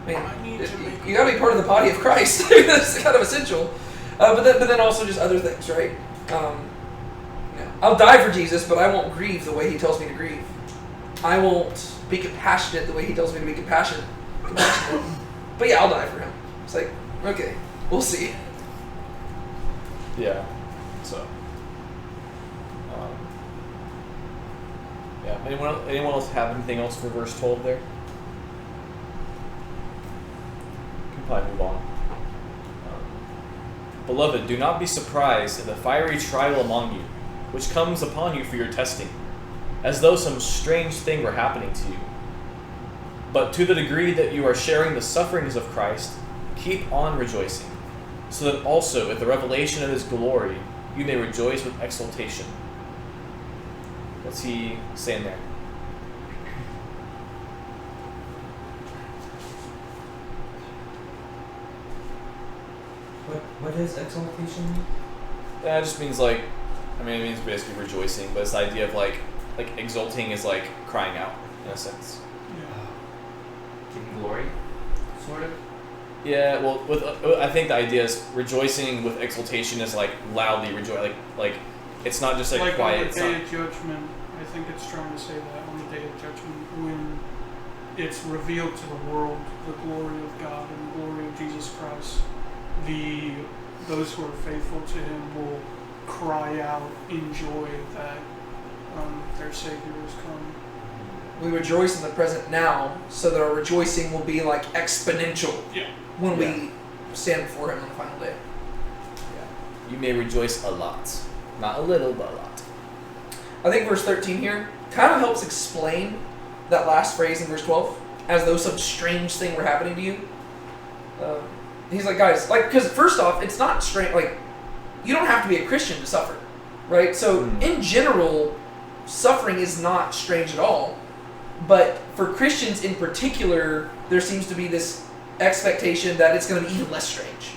you got to be part of the body of Christ. That's kind of essential. But then also just other things, right? I'll die for Jesus, but I won't grieve the way he tells me to grieve. I won't be compassionate the way he tells me to be compassionate. But yeah, I'll die for him. It's like, okay, we'll see. Yeah. So. Yeah. Anyone else have anything else for verse 12 there? Can probably move on. Beloved, do not be surprised at the fiery trial among you, which comes upon you for your testing, as though some strange thing were happening to you. But to the degree that you are sharing the sufferings of Christ, keep on rejoicing, so that also at the revelation of his glory you may rejoice with exultation. What's he saying there? What is exaltation mean? That just means, like, I mean, it means basically rejoicing, but it's the idea of like exulting is like crying out in a sense. Giving glory, sort of. Yeah, well, with I think the idea is rejoicing with exultation is like loudly rejoice, like it's not just like quiet. On It's the day not, of judgment, I think it's trying to say that on the day of judgment, when it's revealed to the world the glory of God and the glory of Jesus Christ, those who are faithful to Him will cry out in joy that their Savior has come. We rejoice in the present now, so that our rejoicing will be like exponential when we stand before him on the final day. you may rejoice a lot, not a little, but a lot. I think verse 13 here kind of helps explain that last phrase in verse 12, as though some strange thing were happening to you. He's like, guys, like, because first off, it's not strange, like, you don't have to be a Christian to suffer, right? So in general, suffering is not strange at all. But for Christians in particular, there seems to be this expectation that it's going to be even less strange,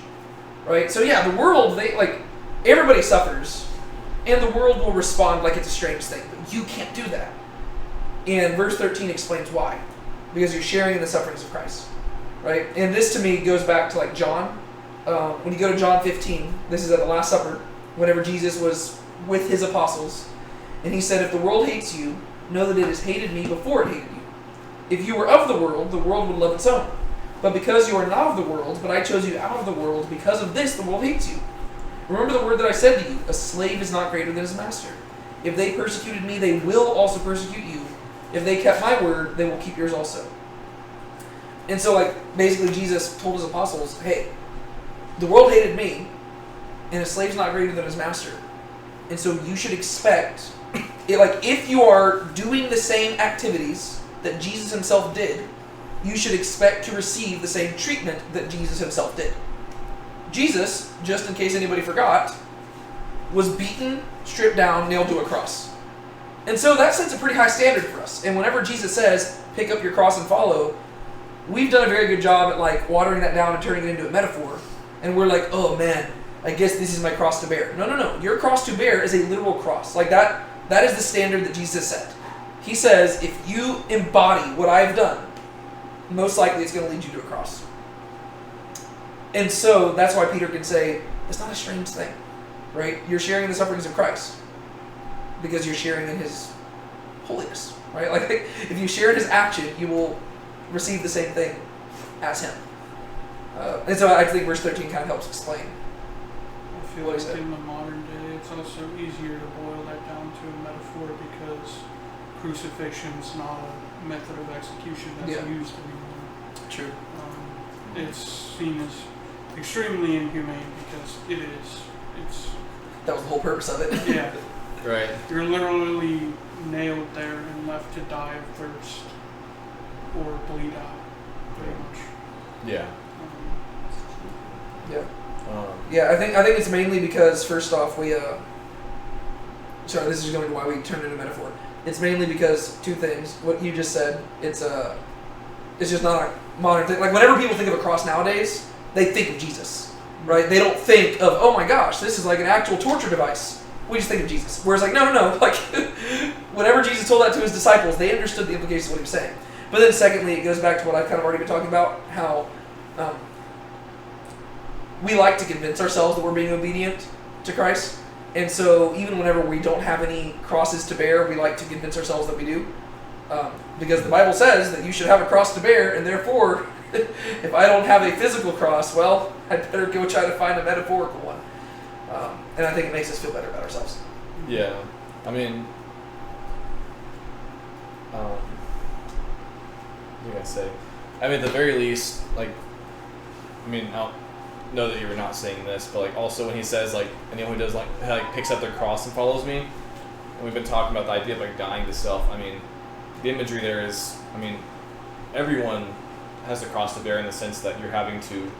right? So yeah, the world, everybody suffers, and the world will respond like it's a strange thing, but you can't do that. And verse 13 explains why. Because you're sharing in the sufferings of Christ, right? And this to me goes back to like John. When you go to John 15, this is at the Last Supper, whenever Jesus was with his apostles, and he said, if the world hates you, know that it has hated me before it hated you. If you were of the world would love its own. But because you are not of the world, but I chose you out of the world, because of this the world hates you. Remember the word that I said to you, a slave is not greater than his master. If they persecuted me, they will also persecute you. If they kept my word, they will keep yours also. And so, like, basically Jesus told his apostles, hey, the world hated me, and a slave's not greater than his master. And so you should expect, if you are doing the same activities that Jesus himself did, you should expect to receive the same treatment that Jesus himself did. Jesus, just in case anybody forgot, was beaten, stripped down, nailed to a cross. And so that sets a pretty high standard for us. And whenever Jesus says, pick up your cross and follow, we've done a very good job at like watering that down and turning it into a metaphor. And we're like, oh man, I guess this is my cross to bear. No. Your cross to bear is a literal cross. Like that is the standard that Jesus set. He says, if you embody what I've done, most likely it's going to lead you to a cross. And so that's why Peter can say, it's not a strange thing, right? You're sharing the sufferings of Christ because you're sharing in his holiness, right? Like, if you share in his action, you will receive the same thing as him. And so I think verse 13 kind of helps explain. I feel What like is it? in the modern day, it's also easier to boil that down to a metaphor because crucifixion is not a method of execution that's Yeah. used anymore. True. It's seen as extremely inhumane because it is. It's That was the whole purpose of it. yeah. Right. You're literally nailed there and left to die of thirst or bleed out, pretty much. Yeah. Yeah. Um, Yeah, I think it's mainly because first off we sorry, this is going to why we turned into metaphor. It's mainly because two things. What you just said, it's just not a modern thing. Like whenever people think of a cross nowadays, they think of Jesus. Right? They don't think of, oh my gosh, this is like an actual torture device. We just think of Jesus. Whereas like, no. Like whenever Jesus told that to his disciples, they understood the implications of what he was saying. But then secondly, it goes back to what I've kind of already been talking about, how we like to convince ourselves that we're being obedient to Christ. And so even whenever we don't have any crosses to bear, we like to convince ourselves that we do. Because the Bible says that you should have a cross to bear, and therefore, if I don't have a physical cross, well, I'd better go try to find a metaphorical one. And I think it makes us feel better about ourselves. Yeah, I mean, what do I say? I mean, at the very least, like, I mean, I don't know that you were not saying this, but like, also when he says like anyone who does like picks up their cross and follows me, and we've been talking about the idea of like dying to self. I mean, the imagery there is, I mean, everyone has a cross to bear in the sense that you're having to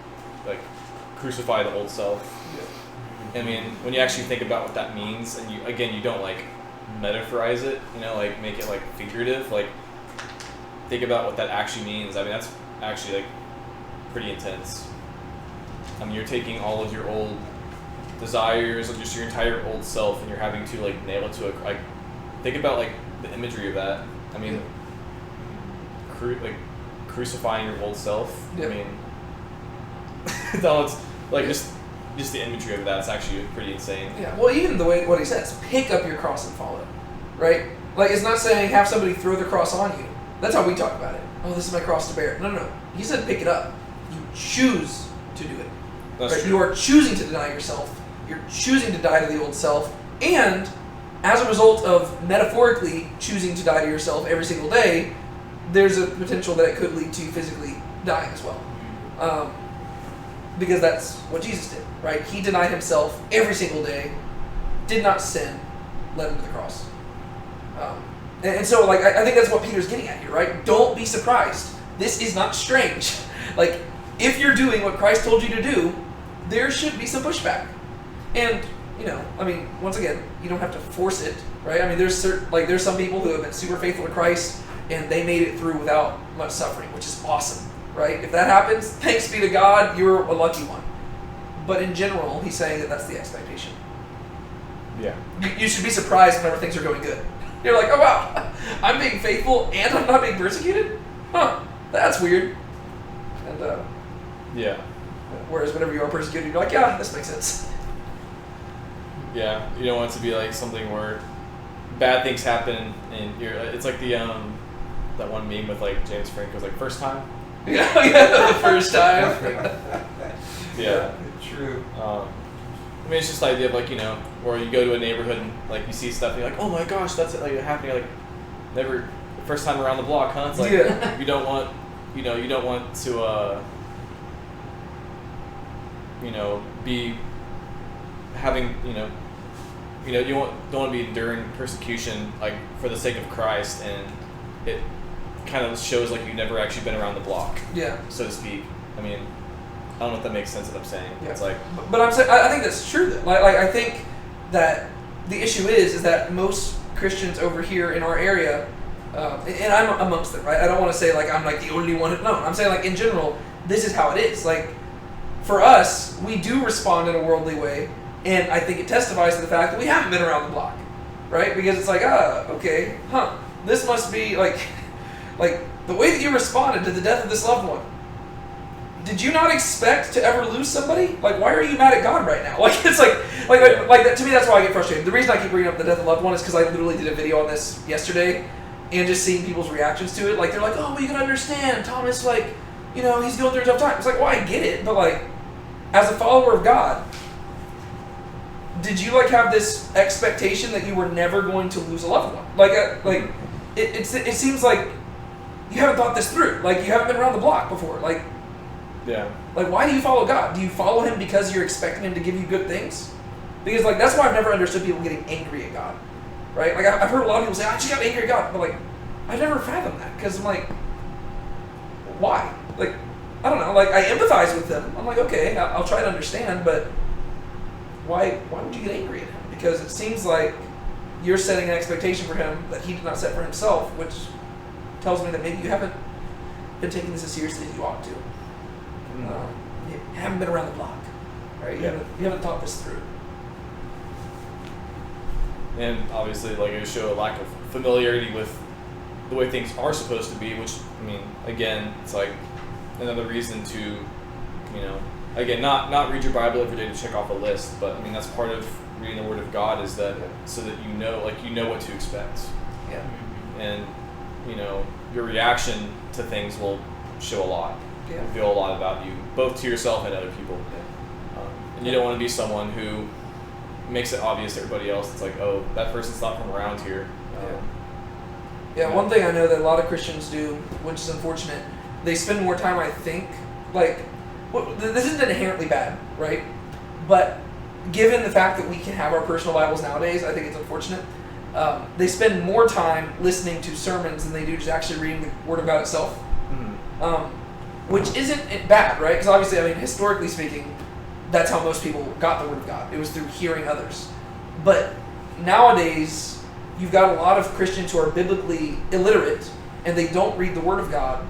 like crucify the old self. I mean, when you actually think about what that means, and you don't like metaphorize it, like make it like figurative, like think about what that actually means. I mean, that's actually like pretty intense. I mean, you're taking all of your old desires and just your entire old self, and you're having to like nail it to a like. Think about like the imagery of that. I mean, crucifying your old self. Yeah. I mean, no, it's like just the imagery of that's actually pretty insane. Yeah, well, even the way what he says, pick up your cross and follow, right? Like, it's not saying have somebody throw the cross on you. That's how we talk about it. Oh, this is my cross to bear. No. He said pick it up. You choose to do it. That's Right? true. You are choosing to deny yourself. You're choosing to die to the old self, and as a result of metaphorically choosing to die to yourself every single day, there's a potential that it could lead to physically dying as well. Because that's what Jesus did, right? He denied himself every single day, did not sin, led him to the cross. And so, like, I think that's what Peter's getting at here, right? Don't be surprised. This is not strange. Like, if you're doing what Christ told you to do, there should be some pushback. And, I mean, once again, you don't have to force it, right? I mean, there's some people who have been super faithful to Christ, and they made it through without much suffering, which is awesome. Right? If that happens, thanks be to God, you're a lucky one. But in general, he's saying that that's the expectation. Yeah. You should be surprised whenever things are going good. You're like, oh wow, I'm being faithful and I'm not being persecuted? Huh, that's weird. And Yeah. whereas whenever you are persecuted, you're like, yeah, this makes sense. Yeah. You don't want it to be like something where bad things happen and it's like the that one meme with like James Franco's like first time. Yeah, the first time. Yeah. True. I mean, it's just the idea of like, where you go to a neighborhood and like you see stuff and you're like, oh my gosh, that's like happening. Like, never, the first time around the block, huh? It's like, Yeah. you don't want to, be having, you don't want to be enduring persecution like for the sake of Christ, and it kind of shows like you've never actually been around the block, Yeah. so to speak. I mean, I don't know if that makes sense what I'm saying. Yeah. It's like, But I'm saying, I think that's true though. Like I think that the issue is that most Christians over here in our area, and I'm amongst them, right? I don't want to say like I'm like the only one. No, I'm saying like in general, this is how it is. Like for us, we do respond in a worldly way, and I think it testifies to the fact that we haven't been around the block, right? Because it's like, okay, this must be like the way that you responded to the death of this loved one. Did you not expect to ever lose somebody? Like, why are you mad at God right now? Like, it's like that, to me, that's why I get frustrated. The reason I keep bringing up the death of a loved one is because I literally did a video on this yesterday, and just seeing people's reactions to it. Like, they're like, oh, well, you can understand. Thomas, like, you know, he's going through a tough time. It's like, well, I get it, but like, as a follower of God, did you like have this expectation that you were never going to lose a loved one? Like, it seems like you haven't thought this through. Like, you haven't been around the block before. Like, Yeah. like, why do you follow God? Do you follow him because you're expecting him to give you good things? Because, like, that's why I've never understood people getting angry at God, right? Like, I've heard a lot of people say, I just got angry at God, but like, I've never fathomed that because I'm like, why? Like, I don't know. Like, I empathize with them. I'm like, okay, I'll try to understand, but why would you get angry at him? Because it seems like you're setting an expectation for him that he did not set for himself, which tells me that maybe you haven't been taking this as seriously as you ought to. You haven't been around the block, right? You haven't thought this through. And obviously, like, it show a lack of familiarity with the way things are supposed to be, which, I mean, again, it's like another reason to, you know, again, not read your Bible every day to check off a list, but I mean, that's part of reading the Word of God, is that so that you know what to expect. Yeah. And, you know, your reaction to things will show a lot, Yeah. reveal a lot about you, both to yourself and other people. And you don't want to be someone who makes it obvious to everybody else. It's like, oh, that person's not from around here. Yeah, one thing I know that a lot of Christians do, which is unfortunate, they spend more time, I think, like, this isn't inherently bad, right? But given the fact that we can have our personal Bibles nowadays, I think it's unfortunate. They spend more time listening to sermons than they do just actually reading the Word of God itself. Which isn't bad, right? Because obviously, I mean, historically speaking, that's how most people got the Word of God. It was through hearing others. But nowadays, you've got a lot of Christians who are biblically illiterate, and they don't read the Word of God.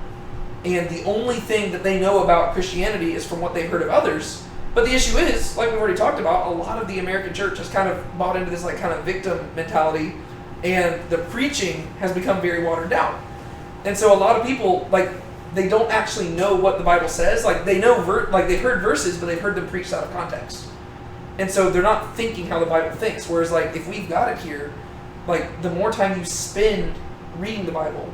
And the only thing that they know about Christianity is from what they've heard of others. But the issue is, like we've already talked about, a lot of the American church has kind of bought into this like kind of victim mentality, and the preaching has become very watered down. And so a lot of people, like, they don't actually know what the Bible says. Like, they know, they've heard verses, but they've heard them preached out of context. And so they're not thinking how the Bible thinks. Whereas, like, if we've got it here, like, the more time you spend reading the Bible,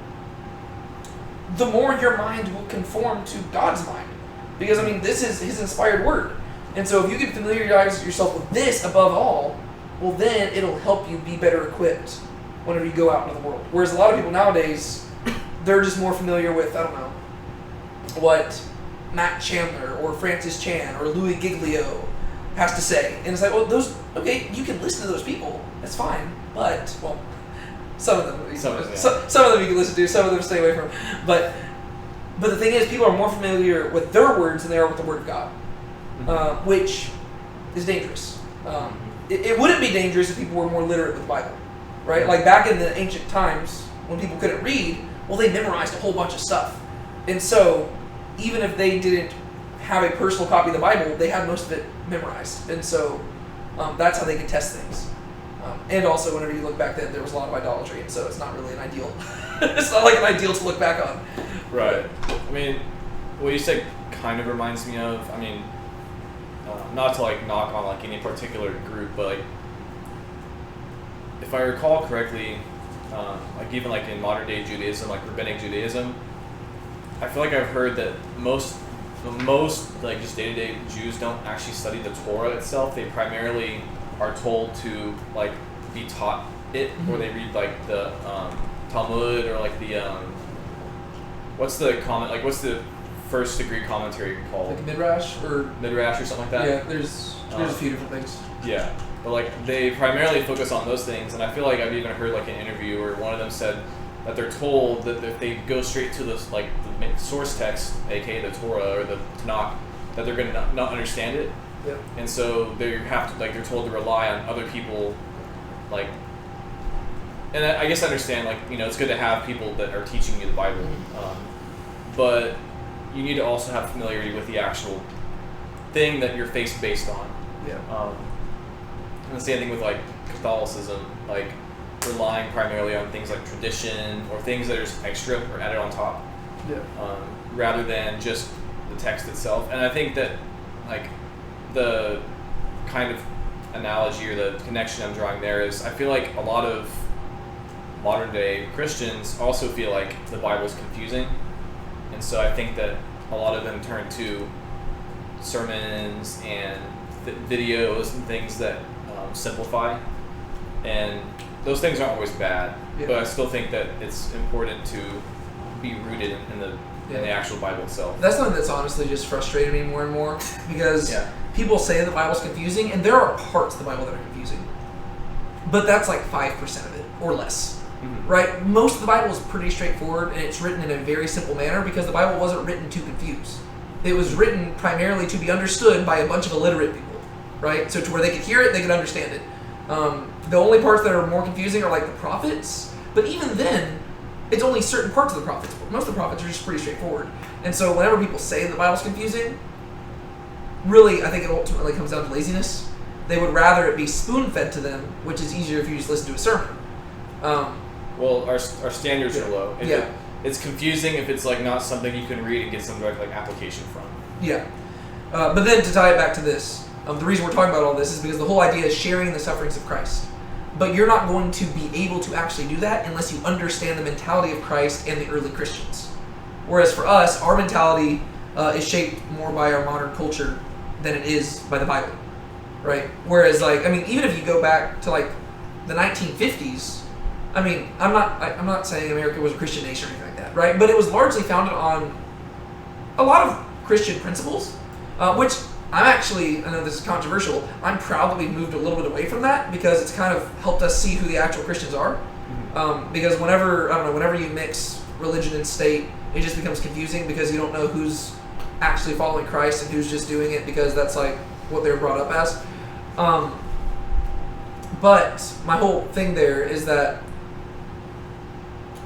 the more your mind will conform to God's mind. Because, I mean, this is His inspired Word. And so if you can familiarize yourself with this above all, well, then it'll help you be better equipped whenever you go out into the world. Whereas a lot of people nowadays, they're just more familiar with, I don't know, what Matt Chandler or Francis Chan or Louis Giglio has to say. And it's like, well, okay, you can listen to those people. That's fine. But, well, some of them you can listen to, some of them stay away from. But the thing is, people are more familiar with their words than they are with the Word of God, which is dangerous. It wouldn't be dangerous if people were more literate with the Bible, right? Like back in the ancient times when people couldn't read, well, they memorized a whole bunch of stuff. And so even if they didn't have a personal copy of the Bible, they had most of it memorized. And so that's how they could test things. And also, whenever you look back then, there was a lot of idolatry, and so it's not really an ideal. It's not like an ideal to look back on. Right. I mean, what you said kind of reminds me of, I mean, not to like knock on like any particular group, but like, if I recall correctly, like even like in modern day Judaism, like rabbinic Judaism, I feel like I've heard that most like just day-to-day Jews don't actually study the Torah itself. They primarily are told to like be taught it, or they read like the Talmud or like the what's the first degree commentary called? Like Midrash or something like that. Yeah, there's a few different things. Yeah, but like they primarily focus on those things, and I feel like I've even heard like an interview where one of them said that they're told that if they go straight to this like the source text, aka the Torah or the Tanakh, that they're going to not understand it. Yep. And so they have to, like, they're told to rely on other people, like, and I guess I understand, like, you know, it's good to have people that are teaching you the Bible, but you need to also have familiarity with the actual thing that your faith's based on. Yeah. And the same thing with like Catholicism, like relying primarily on things like tradition or things that are just extra or added on top, Yeah. rather than just the text itself. And I think that, like, the kind of analogy or the connection I'm drawing there is, I feel like a lot of modern day Christians also feel like the Bible is confusing, and so I think that a lot of them turn to sermons and videos and things that simplify, and those things aren't always bad, Yeah. but I still think that it's important to be rooted in the actual Bible itself. That's something that's honestly just frustrated me more and more, because Yeah. people say the Bible's confusing, and there are parts of the Bible that are confusing, but that's like 5% of it or less. Mhm. Right? Most of the Bible is pretty straightforward, and it's written in a very simple manner because the Bible wasn't written to confuse. It was written primarily to be understood by a bunch of illiterate people, right? So to where they could hear it, they could understand it. The only parts that are more confusing are like the prophets, but even then, it's only certain parts of the prophets. Most of the prophets are just pretty straightforward. And so whenever people say the Bible's confusing, really, I think it ultimately comes down to laziness. They would rather it be spoon-fed to them, which is easier if you just listen to a sermon. Well, our standards are low. Yeah. It's confusing if it's like not something you can read and get some direct like application from. Yeah. But then to tie it back to this, the reason we're talking about all this is because the whole idea is sharing the sufferings of Christ. But you're not going to be able to actually do that unless you understand the mentality of Christ and the early Christians. Whereas for us, our mentality is shaped more by our modern culture than it is by the Bible, right? Whereas, like, I mean, even if you go back to like the 1950s, I mean, I'm not saying America was a Christian nation or anything like that, right? But it was largely founded on a lot of Christian principles, which I'm actually, I know this is controversial, I'm proud that we've moved a little bit away from that because it's kind of helped us see who the actual Christians are. Because whenever you mix religion and state, it just becomes confusing because you don't know who's actually following Christ and who's just doing it because that's like what they were brought up as. But my whole thing there is that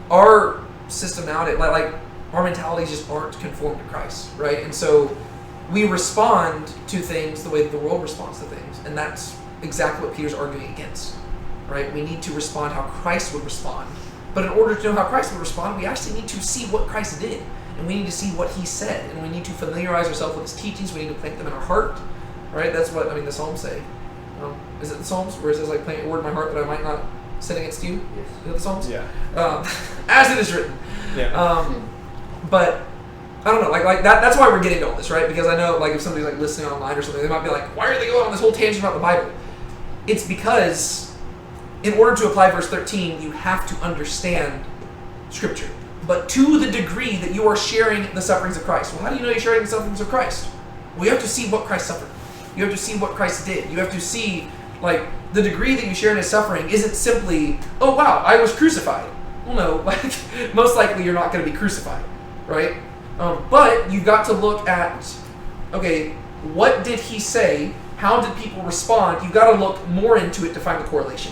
our system nowadays, like our mentalities just aren't conformed to Christ, right? And so we respond to things the way that the world responds to things, and that's exactly what Peter's arguing against, right? We need to respond how Christ would respond. But in order to know how Christ would respond, we actually need to see what Christ did, and we need to see what he said, and we need to familiarize ourselves with his teachings. We need to plant them in our heart, right? That's what, the Psalms say. Is it the Psalms where it says, like, plant your word in my heart that I might not sin against you? Yes. Is it the Psalms? Yeah. As it is written. Yeah. But I don't know, like that's why we're getting to all this, right? Because I know, like, if somebody's like listening online or something, they might be like, "Why are they going on this whole tangent about the Bible?" It's because in order to apply verse 13, you have to understand Scripture, but to the degree that you are sharing the sufferings of Christ. Well, how do you know you're sharing the sufferings of Christ? Well, you have to see what Christ suffered. You have to see what Christ did. You have to see, like, the degree that you share in his suffering isn't simply, "Oh wow, I was crucified." Well, no, like, most likely you're not going to be crucified, right? But you've got to look at, okay, what did he say? How did people respond? You've got to look more into it to find the correlation,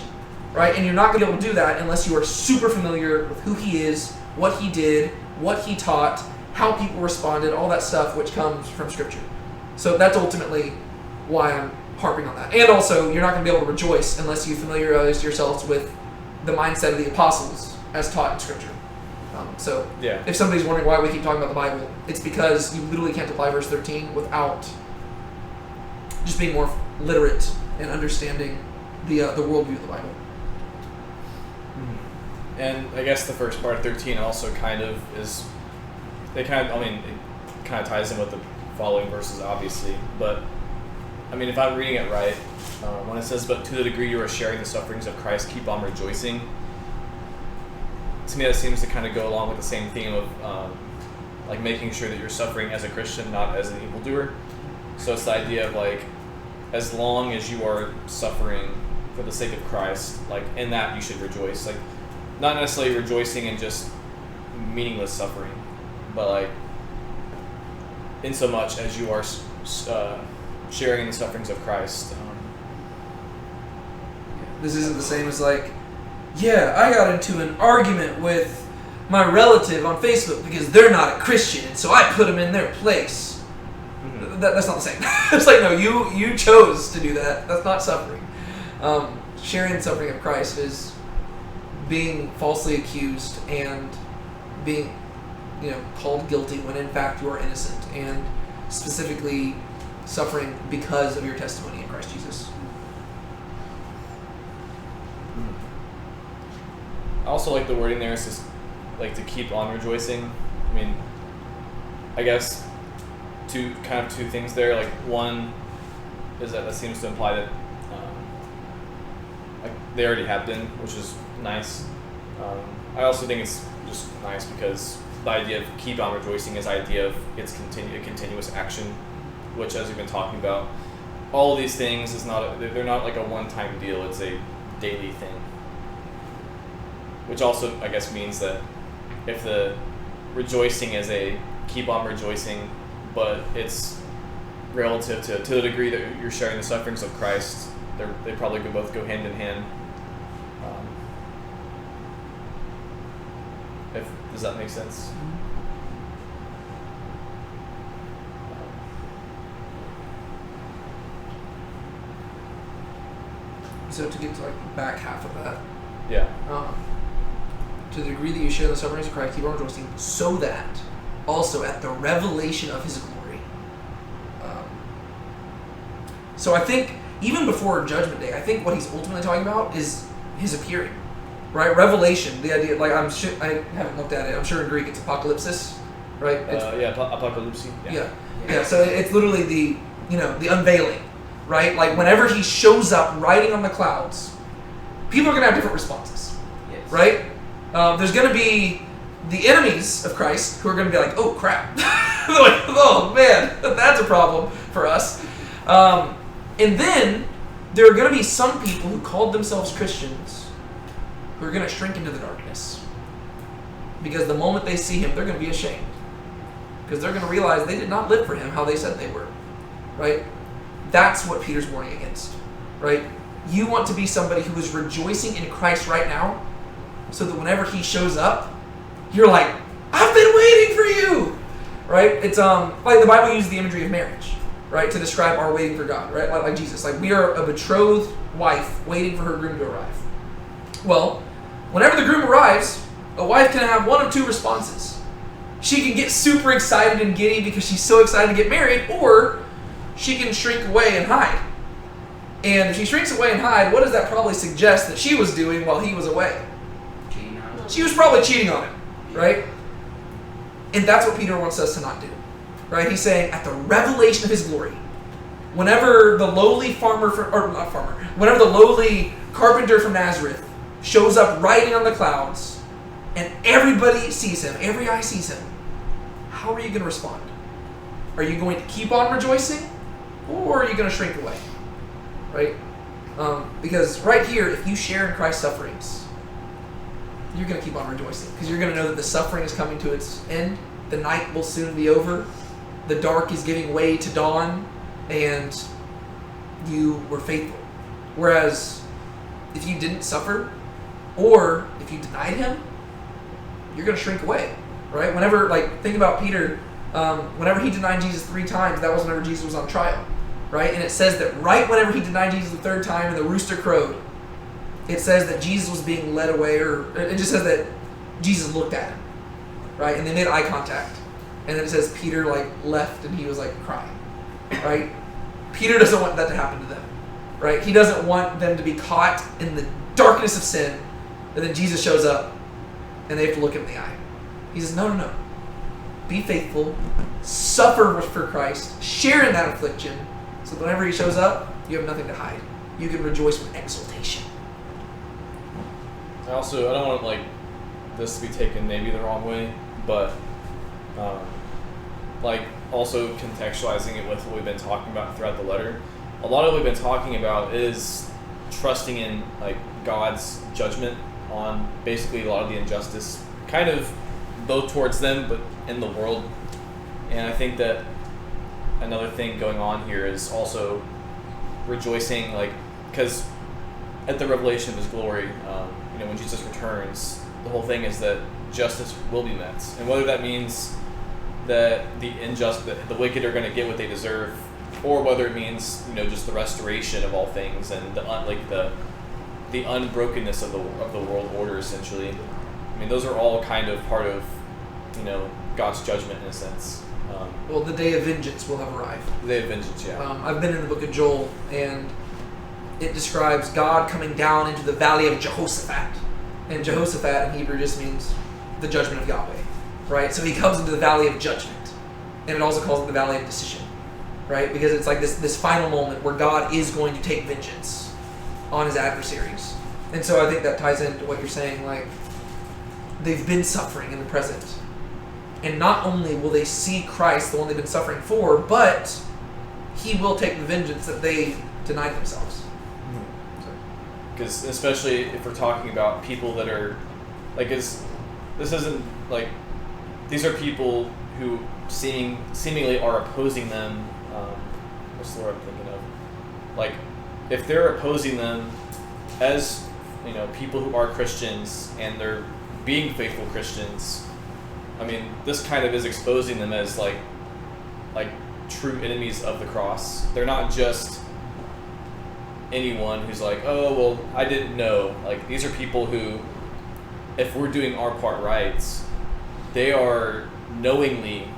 right? And you're not going to be able to do that unless you are super familiar with who he is, what he did, what he taught, how people responded, all that stuff which comes from Scripture. So that's ultimately why I'm harping on that. And also, you're not going to be able to rejoice unless you familiarize yourselves with the mindset of the apostles as taught in Scripture. So Yeah. if somebody's wondering why we keep talking about the Bible, it's because you literally can't apply verse 13 without just being more literate and understanding the worldview of the Bible. And I guess the first part of 13 also kind of is, it kind of ties in with the following verses, obviously. But, if I'm reading it right, when it says, "But to the degree you are sharing the sufferings of Christ, keep on rejoicing," to me that seems to kind of go along with the same theme of, like, making sure that you're suffering as a Christian, not as an evildoer. So it's the idea of, like, as long as you are suffering for the sake of Christ, like, in that you should rejoice. Like, not necessarily rejoicing in just meaningless suffering, but, like, in so much as you are sharing in the sufferings of Christ. This isn't the same as like, yeah, I got into an argument with my relative on Facebook because they're not a Christian, and so I put them in their place. Mm-hmm. That's not the same. It's like, no, you chose to do that. That's not suffering. Sharing the suffering of Christ is being falsely accused and being, called guilty when in fact you are innocent, and specifically suffering because of your testimony in Christ Jesus. I also like the wording there. It's just like to keep on rejoicing. I mean, I guess two things there. Like one is that seems to imply that like they already have been, which is nice. I also think it's just nice because the idea of keep on rejoicing is the idea of it's a continuous action, which, as we've been talking about, all of these things they're not like a one-time deal. It's a daily thing. Which also, I guess, means that if the rejoicing is a keep on rejoicing, but it's relative to the degree that you're sharing the sufferings of Christ, they probably both go hand in hand. Does that make sense? So to get to like the back half of that, Yeah. to the degree that you share the sufferings of Christ, keep on rejoicing, so that also at the revelation of His glory. So I think even before Judgment Day, I think what He's ultimately talking about is His appearing, right? Revelation, the idea, like I haven't looked at it. I'm sure in Greek it's apocalypsis, right? Apocalypse. Yeah. So it's literally the unveiling, right? Like whenever He shows up riding on the clouds, people are going to have different responses, Yes. right? There's going to be the enemies of Christ who are going to be like, oh crap. They're like, oh man, that's a problem for us. And then there are going to be some people who called themselves Christians who are going to shrink into the darkness. Because the moment they see Him, they're going to be ashamed. Because they're going to realize they did not live for Him how they said they were, right? That's what Peter's warning against, right? You want to be somebody who is rejoicing in Christ right now, so that whenever He shows up, you're like, I've been waiting for you, right? It's like the Bible uses the imagery of marriage, right, to describe our waiting for God, right? Like Jesus, like we are a betrothed wife waiting for her groom to arrive. Well, whenever the groom arrives, a wife can have one of two responses. She can get super excited and giddy because she's so excited to get married, or she can shrink away and hide. And if she shrinks away and hide, what does that probably suggest that she was doing while he was away? Cheating on it. She was probably cheating on him, right? And that's what Peter wants us to not do, right? He's saying at the revelation of His glory, whenever the lowly whenever the lowly carpenter from Nazareth shows up riding on the clouds, and everybody sees Him, every eye sees Him, how are you going to respond? Are you going to keep on rejoicing, or are you going to shrink away? Right? Because right here, if you share in Christ's sufferings, you're going to keep on rejoicing. Because you're going to know that the suffering is coming to its end. The night will soon be over. The dark is giving way to dawn. And you were faithful. Whereas, if you didn't suffer, or if you denied Him, you're going to shrink away. Right? Whenever, think about Peter. Whenever he denied Jesus 3 times, that was whenever Jesus was on trial. Right? And it says that right whenever he denied Jesus the 3rd time and the rooster crowed, it says that Jesus was being led away, or it just says that Jesus looked at him. Right? And they made eye contact. And then it says Peter left and he was crying. Right? Peter doesn't want that to happen to them. Right? He doesn't want them to be caught in the darkness of sin. And then Jesus shows up and they have to look him in the eye. He says, no. Be faithful. Suffer for Christ. Share in that affliction. So whenever He shows up, you have nothing to hide. You can rejoice with exultation. I don't want this to be taken maybe the wrong way, but also contextualizing it with what we've been talking about throughout the letter. A lot of what we've been talking about is trusting in God's judgment on basically a lot of the injustice, kind of both towards them but in the world. And I think that another thing going on here is also rejoicing, because at the revelation of His glory, when Jesus returns, the whole thing is that justice will be met, and whether that means that the wicked are going to get what they deserve, or whether it means just the restoration of all things and the the unbrokenness of the world order, essentially. I mean, those are all kind of part of, God's judgment in a sense. Well, the day of vengeance will have arrived. The day of vengeance, yeah. I've been in the book of Joel, and it describes God coming down into the valley of Jehoshaphat. And Jehoshaphat in Hebrew just means the judgment of Yahweh, right? So he comes into the valley of judgment. And it also calls it the valley of decision, right? Because it's like this final moment where God is going to take vengeance on his adversaries. And so I think that ties into what you're saying, like, they've been suffering in the present. And not only will they see Christ, the one they've been suffering for, but he will take the vengeance that they denied themselves. Because especially if we're talking about people that are, like, this isn't, like, these are people who seemingly are opposing them. What's the word I'm thinking of? Like, if they're opposing them as, people who are Christians and they're being faithful Christians, I mean, this kind of is exposing them as like true enemies of the cross. They're not just anyone who's like, oh, well, I didn't know. Like, these are people who, if we're doing our part right, they are knowingly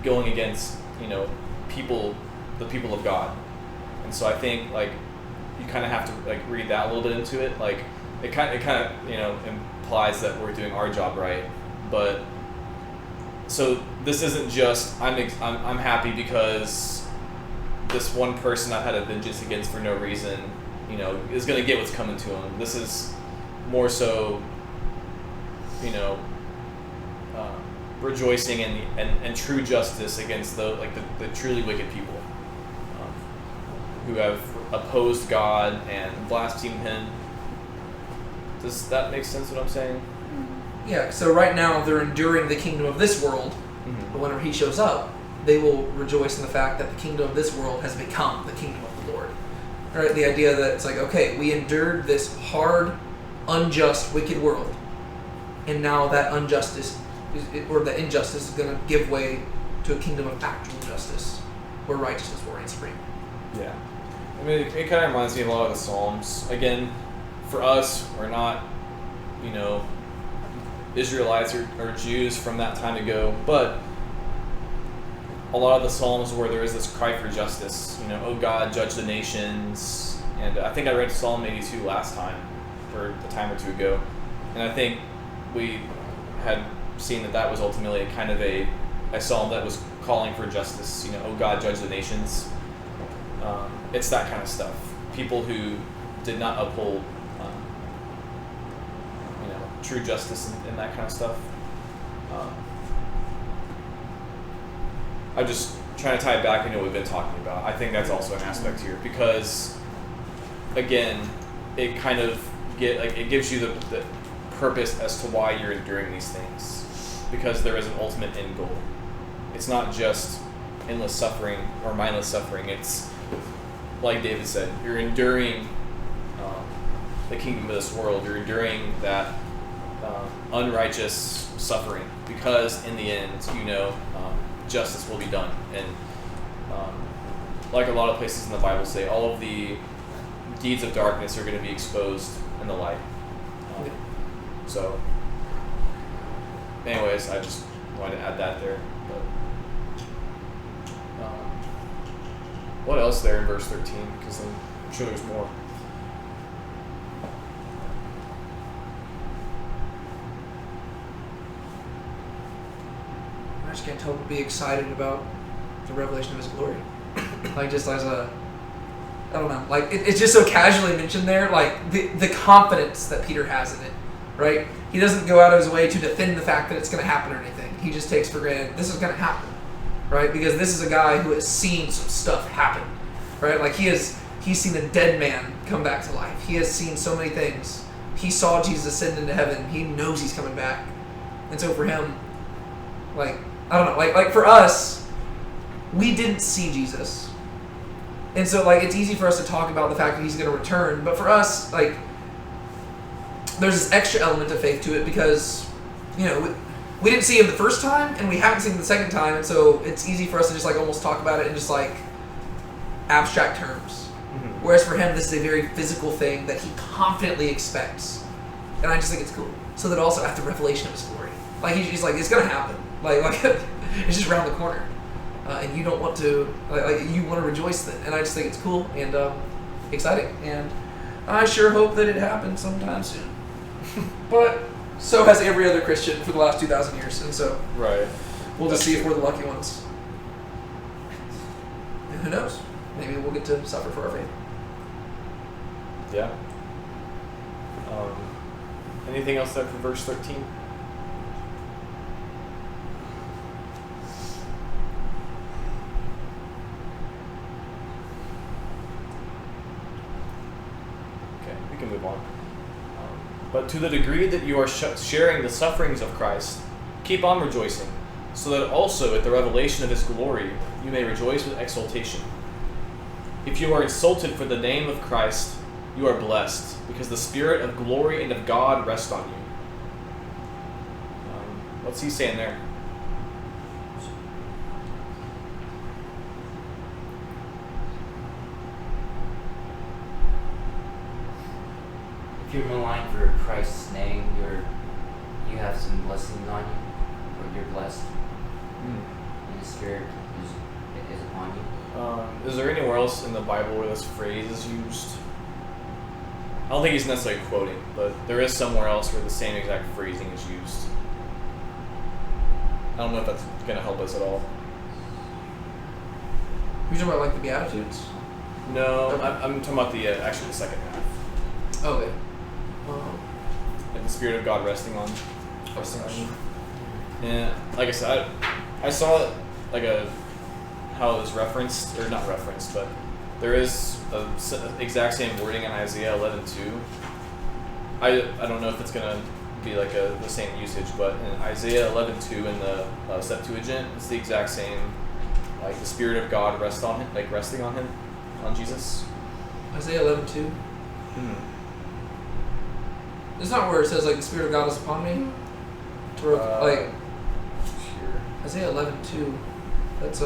going against, the people of God. And so I think, like, you kind of have to, like, read that a little bit into it. Like, it kind of, implies that we're doing our job right. But so this isn't just I'm happy because this one person I've had a vengeance against for no reason, is going to get what's coming to him. This is more so, rejoicing and true justice against the truly wicked people who have opposed God and blasphemed him. Does that make sense what I'm saying? Yeah, so right now they're enduring the kingdom of this world, but whenever he shows up, they will rejoice in the fact that the kingdom of this world has become the kingdom of the Lord. All right, the idea that it's like, okay, we endured this hard, unjust, wicked world, and now that injustice is going to give way to a kingdom of actual justice, where righteousness will reign supreme. Yeah. I mean, it kind of reminds me of a lot of the Psalms. Again, for us, we're not, Israelites or Jews from that time ago, but a lot of the Psalms where there is this cry for justice, oh God, judge the nations. And I think I read Psalm 82 last time, or a time or two ago, and I think we had seen that was ultimately kind of a psalm that was calling for justice, oh God, judge the nations. It's that kind of stuff. People who did not uphold true justice and that kind of stuff. I'm just trying to tie it back into what we've been talking about. I think that's also an aspect here because, again, it kind of it gives you the purpose as to why you're enduring these things, because there is an ultimate end goal. It's not just endless suffering or mindless suffering. It's like David said, you're enduring the kingdom of this world. You're enduring that unrighteous suffering because in the end, justice will be done. And like a lot of places in the Bible say, all of the deeds of darkness are going to be exposed in the light. So, anyways, I just wanted to add that there. But what else there in verse 13? Because I'm sure there's more. I just can't help but be excited about the revelation of his glory. Like, just as I don't know, like, it's just so casually mentioned there, like, the confidence that Peter has in it, right? He doesn't go out of his way to defend the fact that it's going to happen or anything. He just takes for granted, this is going to happen, right? Because this is a guy who has seen some stuff happen, right? Like, he's seen a dead man come back to life. He has seen so many things. He saw Jesus ascend into heaven. He knows he's coming back. And so for him, like, I don't know, like for us, we didn't see Jesus. And so, like, it's easy for us to talk about the fact that he's going to return, but for us, like, there's this extra element of faith to it because, we didn't see him the first time, and we haven't seen him the second time, and so it's easy for us to just, like, almost talk about it in just, like, abstract terms. Mm-hmm. Whereas for him, this is a very physical thing that he confidently expects. And I just think it's cool. So that also at the revelation of his glory. Like, he's like, it's going to happen. Like it's just around the corner. And you don't want to, you want to rejoice then. And I just think it's cool and exciting. And I sure hope that it happens sometime soon. But so has every other Christian for the last 2,000 years. And so Right. we'll just That's see if true. we're the lucky ones. And who knows? Maybe we'll get to suffer for our faith. Yeah. Anything else there for verse 13? Okay, we can move on. But to the degree that you are sharing the sufferings of Christ, keep on rejoicing, so that also at the revelation of his glory you may rejoice with exultation. If you are insulted for the name of Christ, you are blessed, because the Spirit of glory and of God rests on you. What's he saying there? If you're maligned for Christ's name, you have some blessings on you, or you're blessed, and the Spirit is upon you. Is there anywhere else in the Bible where this phrase is used? I don't think he's necessarily quoting, but there is somewhere else where the same exact phrasing is used. I don't know if that's going to help us at all. You're talking about like the Beatitudes? No, I'm talking about the actually the second half. Okay. And the Spirit of God resting on you. And like I said, I saw like how it was referenced, or not referenced, but there is a exact same wording in Isaiah 11:2. I don't know if it's gonna be like the same usage, but in Isaiah 11:2 in the Septuagint, it's the exact same, like the Spirit of God resting on him, on Jesus. Isaiah 11:2. It's not where it says like the Spirit of God is upon me. Like Here. Isaiah 11:2. That's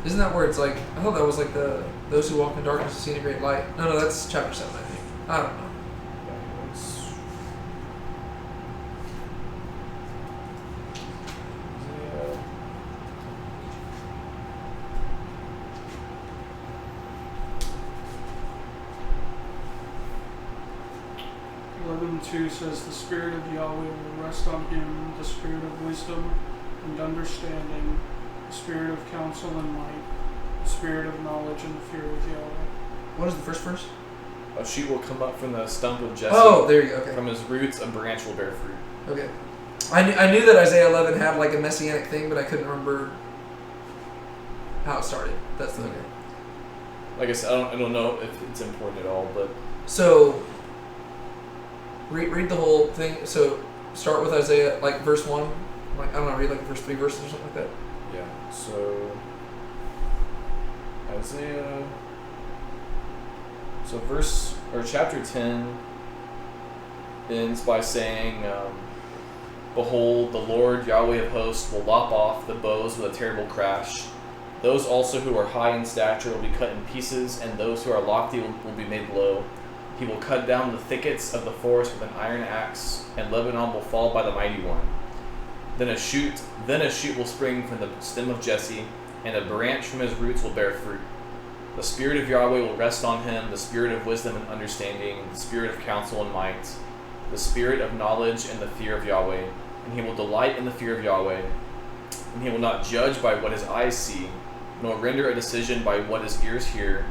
Isn't that where it's like? I thought that was like those who walk in darkness have seen a great light. No, that's chapter 7, I think. I don't know. Isaiah. 11:2 says, "The Spirit of Yahweh will rest on him, the Spirit of wisdom and understanding, the Spirit of counsel and might, the Spirit of knowledge and the fear of Yahweh." What is the first verse? A shoot will come up from the stump of Jesse. Oh, there you go. Okay. From his roots, a branch will bear fruit. Okay. I knew that Isaiah 11 had like a messianic thing, but I couldn't remember how it started. That's the okay. Like I said, I don't know if it's important at all, but So read the whole thing. So start with Isaiah, like verse 1. Like I don't know, read like the first 3 verses or something like that. yeah. So Isaiah. So chapter 10 ends by saying, "Behold, the Lord Yahweh of hosts will lop off the bows with a terrible crash. Those also who are high in stature will be cut in pieces, and those who are lofty will be made low. He will cut down the thickets of the forest with an iron axe, and Lebanon will fall by the mighty one. Then a shoot will spring from the stem of Jesse, and a branch from his roots will bear fruit. The Spirit of Yahweh will rest on him, the Spirit of wisdom and understanding, the Spirit of counsel and might, the Spirit of knowledge and the fear of Yahweh. And he will delight in the fear of Yahweh. And he will not judge by what his eyes see, nor render a decision by what his ears hear,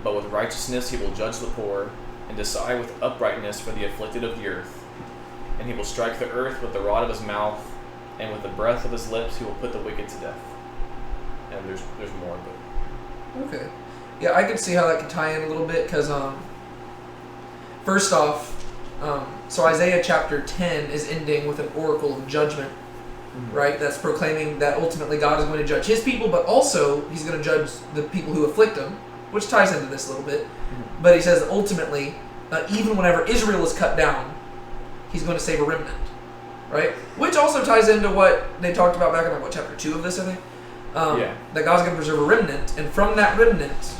but with righteousness he will judge the poor, and decide with uprightness for the afflicted of the earth. And he will strike the earth with the rod of his mouth, and with the breath of his lips he will put the wicked to death." And there's more, but Okay. Yeah, I could see how that could tie in a little bit because, first off, so Isaiah chapter 10 is ending with an oracle of judgment, right? That's proclaiming that ultimately God is going to judge his people, but also he's going to judge the people who afflict him, which ties into this a little bit. But he says that ultimately, even whenever Israel is cut down, he's going to save a remnant, right? Which also ties into what they talked about back in chapter 2 of this, I think. Yeah. That God's going to preserve a remnant, and from that remnant,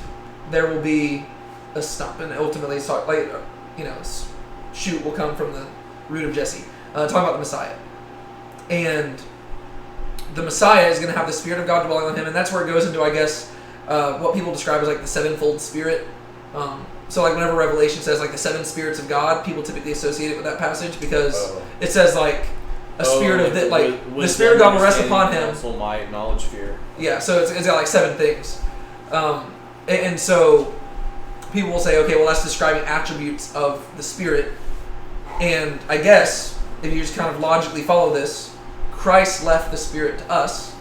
there will be a stump, and ultimately, shoot will come from the root of Jesse. Talking about the Messiah, and the Messiah is going to have the Spirit of God dwelling on him, and that's where it goes into, I guess, what people describe as like the sevenfold Spirit. So like whenever Revelation says like the seven spirits of God, people typically associate it with that passage because it says like a spirit of that, like the Spirit of God will rest upon him. Counsel, might, knowledge, fear. Yeah, so it's got like seven things, and so people will say, okay, well that's describing attributes of the Spirit, and I guess if you just kind of logically follow this, Christ left the Spirit to us,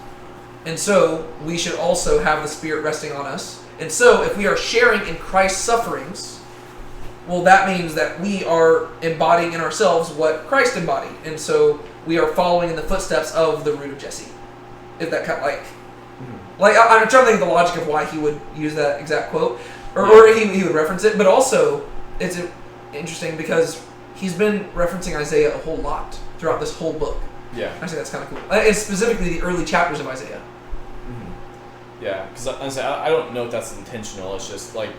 and so we should also have the Spirit resting on us. And so if we are sharing in Christ's sufferings, well, that means that we are embodying in ourselves what Christ embodied, and so we are following in the footsteps of the root of Jesse. If that kind of like I'm trying to think of the logic of why he would use that exact quote, or he would reference it. But also, it's interesting because he's been referencing Isaiah a whole lot throughout this whole book. Yeah. I think that's kind of cool. And specifically the early chapters of Isaiah. Mm-hmm. Yeah, because I don't know if that's intentional. It's just like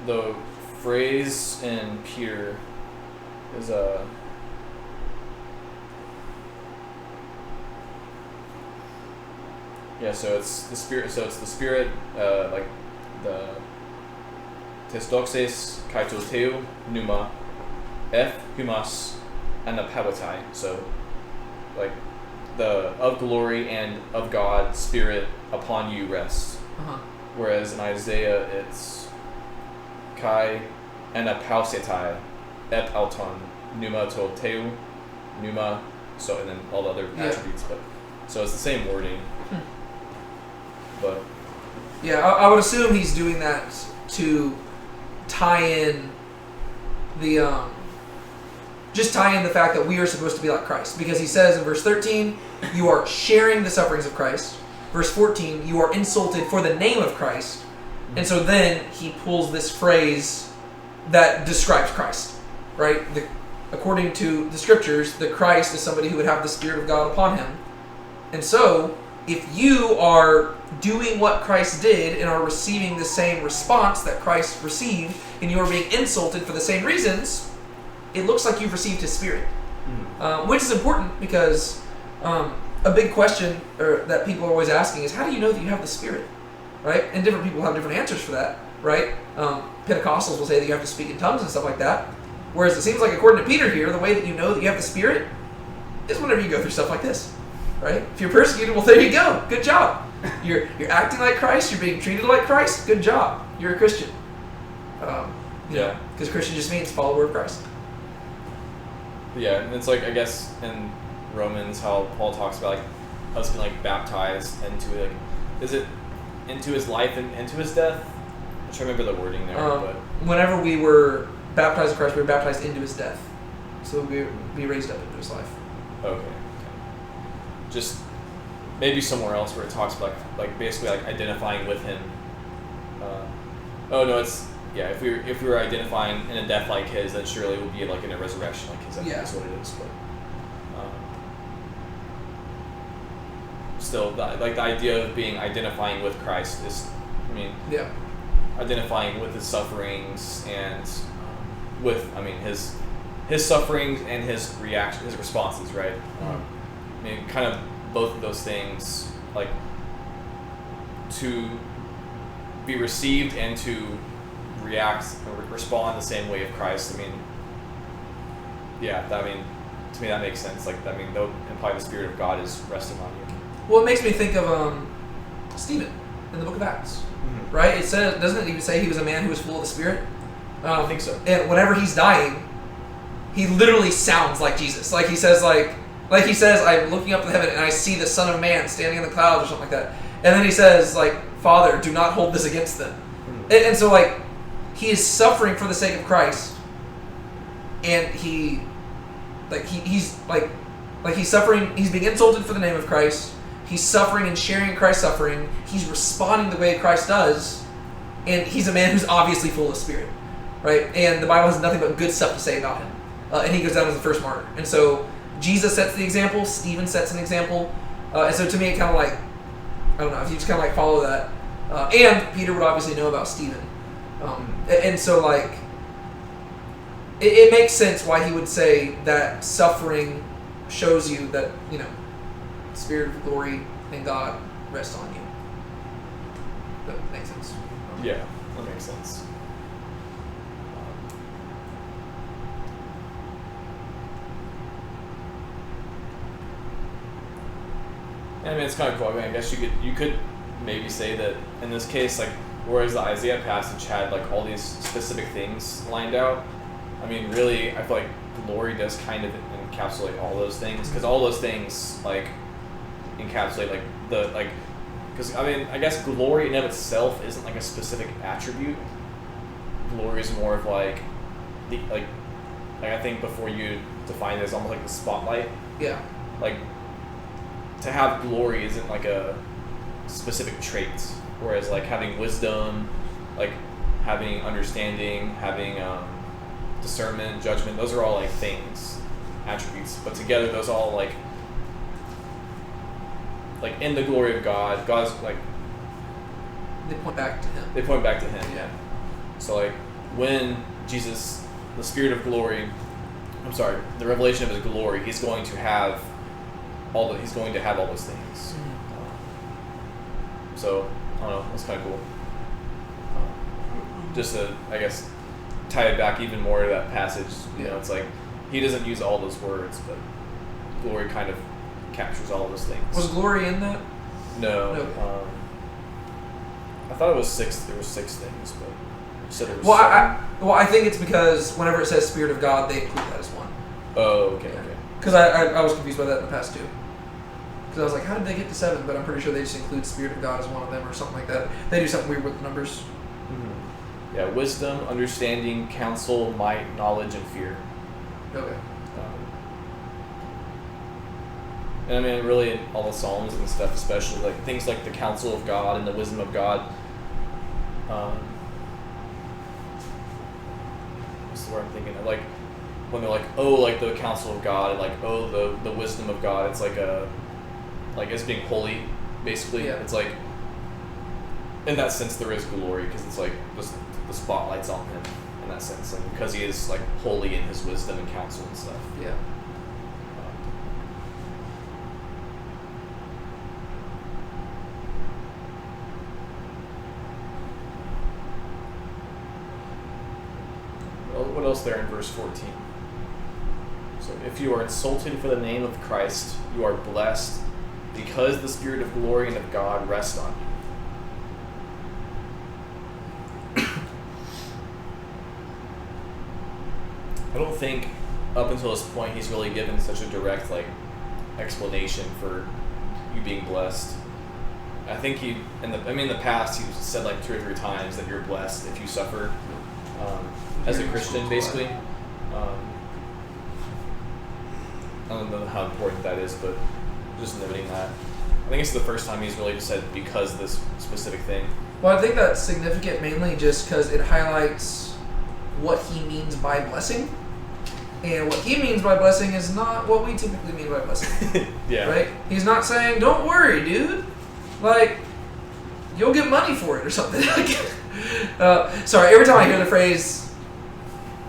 the phrase in Peter is yeah, so it's the Spirit. So it's the Spirit, like the tesdoxes kaitoteu pneuma, humas, anapawatai. So like the of glory and of God Spirit upon you rests. Whereas in Isaiah it's kai anapausetai ep auton pneuma toteu pneuma. So and then all the other attributes, but so it's the same wording. But yeah, I would assume he's doing that to tie in the just tie in the fact that we are supposed to be like Christ, because he says in verse 13, you are sharing the sufferings of Christ. Verse 14, you are insulted for the name of Christ. And so then he pulls this phrase that describes Christ, right? According to the scriptures, the Christ is somebody who would have the Spirit of God upon him. And so if you are doing what Christ did and are receiving the same response that Christ received, and you are being insulted for the same reasons, it looks like you've received his Spirit. Which is important because a big question that people are always asking is, how do you know that you have the Spirit? Right? And different people have different answers for that, right? Pentecostals will say that you have to speak in tongues and stuff like that. Whereas it seems like, according to Peter here, the way that you know that you have the Spirit is whenever you go through stuff like this. Right? If you're persecuted, well, there you go. Good job. You're acting like Christ. You're being treated like Christ. Good job. You're a Christian. yeah, because Christian just means follower of Christ. Yeah, and it's like, I guess in Romans how Paul talks about like us being like baptized into like, is it into his life and into his death? I'm trying to remember the wording there. But whenever we were baptized in Christ, we were baptized into his death, so we be raised up into his life. Okay. Just maybe somewhere else where it talks about like basically like identifying with him. If we were identifying in a death like his, then surely it would be like in a resurrection like his. I think that's what it is. But still, the idea of being identifying with Christ is, identifying with his sufferings and with his sufferings and his reaction, his responses, right? Kind of both of those things, like to be received and to react or respond the same way of Christ. To me that makes sense. Like, that would imply the Spirit of God is resting on you. Well, it makes me think of Stephen in the Book of Acts, right? It says, doesn't it even say he was a man who was full of the Spirit? I think so. And whenever he's dying, he literally sounds like Jesus. Like he says, I'm looking up to heaven and I see the Son of Man standing in the clouds or something like that. And then he says, like, Father, do not hold this against them. And so, like, he is suffering for the sake of Christ, and he's suffering. He's being insulted for the name of Christ. He's suffering and sharing Christ's suffering. He's responding the way Christ does, and he's a man who's obviously full of Spirit, right? And the Bible has nothing but good stuff to say about him, and he goes down as the first martyr. And so Jesus sets the example. Stephen sets an example, and so to me, it kind of like, I don't know, if you just kind of like follow that. And Peter would obviously know about Stephen. And so like it makes sense why he would say that suffering shows you that, you know, Spirit of glory and God rest on you. That makes sense. Yeah, that makes sense. I mean, it's kind of cool. I mean, I guess you could maybe say that in this case, like, whereas the Isaiah passage had like all these specific things lined out, I mean, really, I feel like glory does kind of encapsulate all those things, because all those things like encapsulate like the like, because I mean, I guess glory in and of itself isn't like a specific attribute. Glory is more of like the like I think before you define it as almost like the spotlight. Yeah. Like, to have glory isn't like a specific trait, whereas like having wisdom, like having understanding, having discernment, judgment, those are all like things, attributes, but together those all like in the glory of God, God's like They point back to him. they point back to him. Yeah. So like when Jesus, the Spirit of glory, the revelation of his glory, he's going to have all those things. So I don't know, that's kind of cool. Just to, I guess, tie it back even more to that passage. You know, it's like he doesn't use all those words, but glory kind of captures all those things. Was glory in that? No. No. I thought it was 6. There were 6 things, but you said it was. Well, I think it's because whenever it says Spirit of God, they include that as one. Oh, okay, Yeah. okay. Because I was confused by that in the past too. Because I was like, how did they get to 7? But I'm pretty sure they just include Spirit of God as one of them or something like that. They do something weird with the numbers. Mm-hmm. Yeah, wisdom, understanding, counsel, might, knowledge, and fear. Okay. And I mean, really, in all the Psalms and stuff, especially like things like the counsel of God and the wisdom of God. What's the word I'm thinking of? Like when they're like, oh, like the counsel of God, and like, oh, the wisdom of God. It's like it's being holy, basically. Yeah. It's like, in that sense, there is glory because it's like the spotlight's on him in that sense, and because he is like holy in his wisdom and counsel and stuff. Yeah. What else there in verse 14? So, if you are insulted for the name of Christ, you are blessed, because the Spirit of glory and of God rests on you. I don't think up until this point he's really given such a direct like explanation for you being blessed. I think in the past he said like 2 or 3 times that you're blessed if you suffer as a Christian, basically. I don't know how important that is, but just noting that. I think it's the first time he's really just said because this specific thing. Well, I think that's significant mainly just because it highlights what he means by blessing. And what he means by blessing is not what we typically mean by blessing. Yeah. Right? He's not saying, don't worry, dude. Like, you'll get money for it or something. Sorry, every time I hear the phrase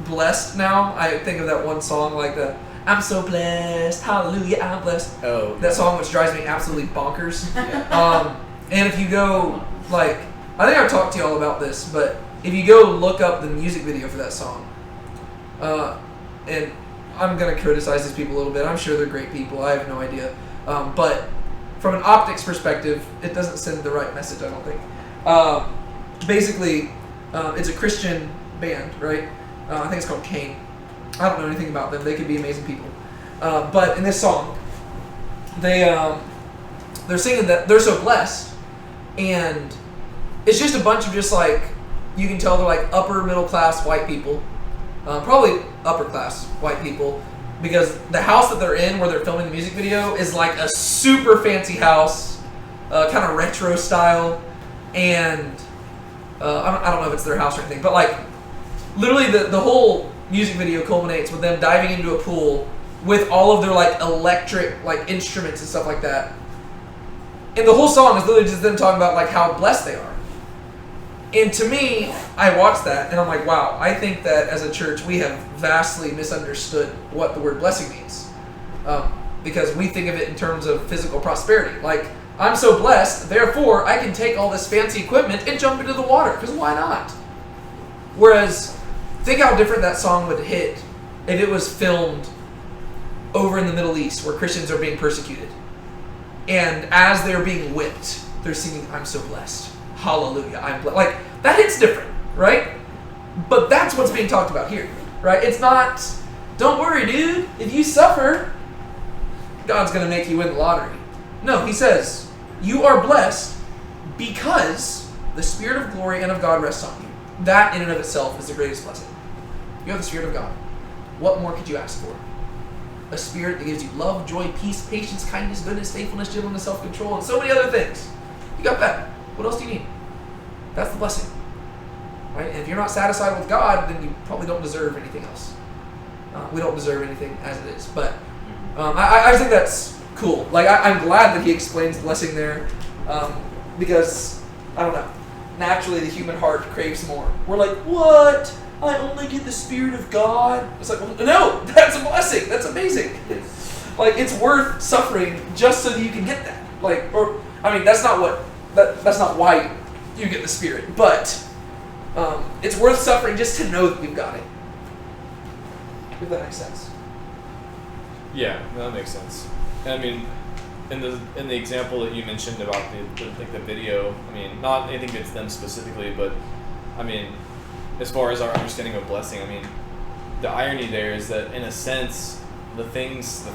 blessed now, I think of that one song like the I'm so blessed, hallelujah, I'm blessed. Oh. That song which drives me absolutely bonkers. Yeah. And if you go, like, I think I've talked to you all about this, but if you go look up the music video for that song, and I'm going to criticize these people a little bit. I'm sure they're great people. I have no idea. But from an optics perspective, it doesn't send the right message, I don't think. Basically, it's a Christian band, right? I think it's called Cain. I don't know anything about them. They could be amazing people. But in this song, they're singing that they're so blessed, and it's just a bunch of just like, you can tell they're like upper middle class white people, probably upper class white people, because the house that they're in where they're filming the music video is like a super fancy house, kind of retro style, and I don't know if it's their house or anything, but like literally the whole music video culminates with them diving into a pool with all of their like electric like instruments and stuff like that. And the whole song is literally just them talking about like how blessed they are. And to me, I watched that and I'm like, wow, I think that as a church we have vastly misunderstood what the word blessing means. Because we think of it in terms of physical prosperity. Like, I'm so blessed, therefore I can take all this fancy equipment and jump into the water, because why not? Whereas, think how different that song would hit if it was filmed over in the Middle East where Christians are being persecuted. And as they're being whipped, they're singing, I'm so blessed. Hallelujah, I'm blessed. Like, that hits different, right? But that's what's being talked about here, right? It's not, don't worry, dude. If you suffer, God's going to make you win the lottery. No, he says, you are blessed because the Spirit of glory and of God rests on you. That in and of itself is the greatest blessing. You have the Spirit of God. What more could you ask for? A Spirit that gives you love, joy, peace, patience, kindness, goodness, faithfulness, gentleness, self-control, and so many other things. You got that. What else do you need? That's the blessing. Right? And if you're not satisfied with God, then you probably don't deserve anything else. We don't deserve anything as it is. But I think that's cool. Like, I'm glad that he explains blessing there, because, I don't know, naturally the human heart craves more. We're like, what? I only get the Spirit of God? It's like, well, no, that's a blessing. That's amazing. Like, it's worth suffering just so that you can get that. Like, or, I mean, that's not why you get the Spirit, but it's worth suffering just to know that you've got it. If that makes sense. Yeah, that makes sense. And I mean, in the example that you mentioned about the video, I mean, not anything against them specifically, but I mean, as far as our understanding of blessing, I mean, the irony there is that in a sense, the things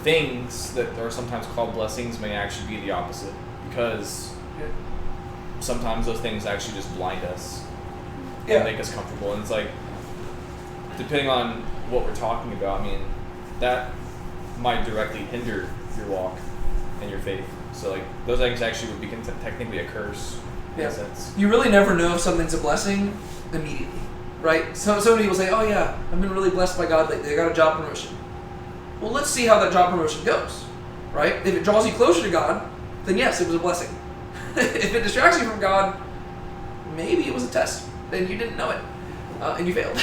that are sometimes called blessings may actually be the opposite, because sometimes those things actually just blind us and make us comfortable. And it's like, depending on what we're talking about, I mean, that might directly hinder your walk and your faith. So like, those things actually would be technically a curse in a sense. You really never know if something's a blessing immediately, right? So somebody will say, oh yeah, I've been really blessed by God lately. I got a job promotion. Well, let's see how that job promotion goes, right? If it draws you closer to God, then yes, it was a blessing. If it distracts you from God, maybe it was a test and you didn't know it, and you failed.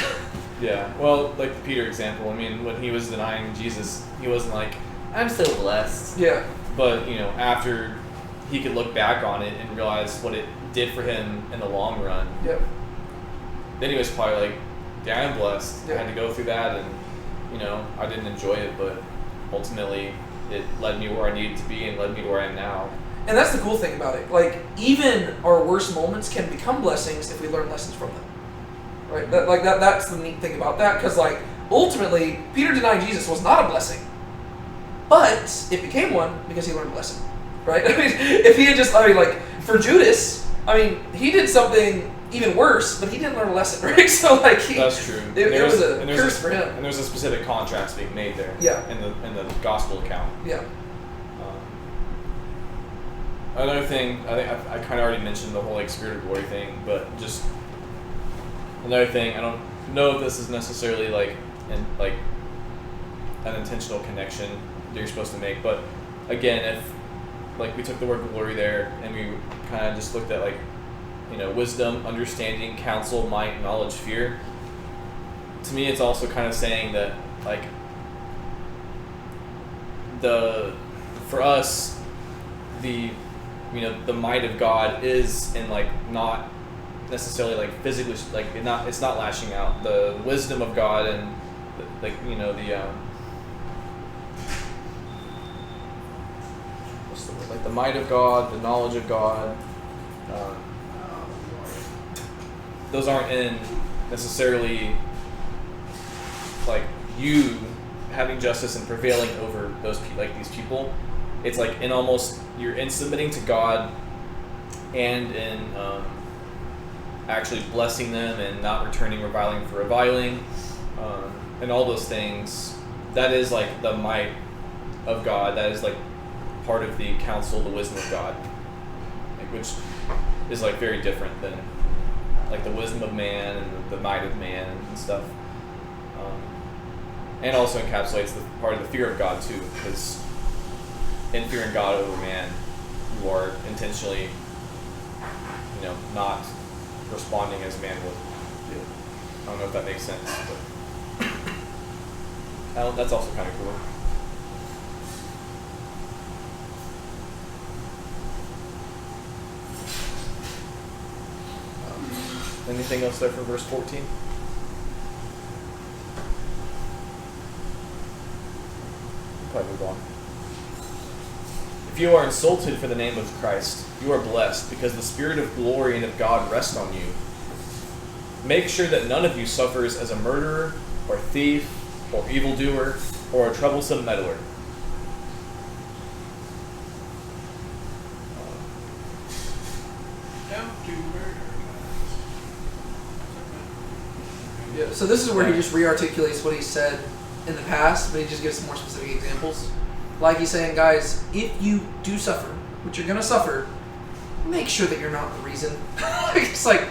Yeah, well, like the Peter example, I mean, when he was denying Jesus, he wasn't like, I'm so blessed. Yeah. But, you know, after he could look back on it and realize what it did for him in the long run, then he was probably like, yeah, I'm blessed. I had to go through that, and, you know, I didn't enjoy it, but ultimately it led me where I needed to be and led me to where I am now. And that's the cool thing about it. Like, even our worst moments can become blessings if we learn lessons from them. Right? That's the neat thing about that, because, like, ultimately, Peter denying Jesus was not a blessing. But it became one because he learned a lesson. Right? I mean, if he had just, like, for Judas, I mean, he did something even worse, but he didn't learn a lesson, right? So, like, that's true. It was a curse for him. And there's a specific contrast being made there. Yeah. In the gospel account. Yeah. Another thing, I think I kind of already mentioned the whole like Spirit of glory thing, but just another thing, I don't know if this is necessarily like an intentional connection that you're supposed to make, but again, if like we took the word glory there and we kind of just looked at like, you know, wisdom, understanding, counsel, might, knowledge, fear, to me it's also kind of saying that like for us, the might of God is in like not necessarily like physically like it's not lashing out. The wisdom of God and like, you know, the what's the word, like the might of God, the knowledge of God, those aren't in necessarily like you having justice and prevailing over these people. It's like in almost you're in submitting to God and in actually blessing them and not returning reviling for reviling, and all those things. That is like the might of God. That is like part of the counsel, the wisdom of God, like, which is like very different than like the wisdom of man and the might of man and stuff. And also encapsulates the part of the fear of God too, because in fearing God over man, you are intentionally, you know, not responding as man would do. I don't know if that makes sense, but that's also kind of cool. Anything else there for verse 14? Probably move on. If you are insulted for the name of Christ, you are blessed, because the Spirit of glory and of God rests on you. Make sure that none of you suffers as a murderer, or thief, or evildoer, or a troublesome meddler. Don't do murder. Yeah. So this is where he just re-articulates what he said in the past, but he just gives some more specific examples. Like he's saying, guys, if you do suffer, which you're gonna suffer, make sure that you're not the reason. It's like,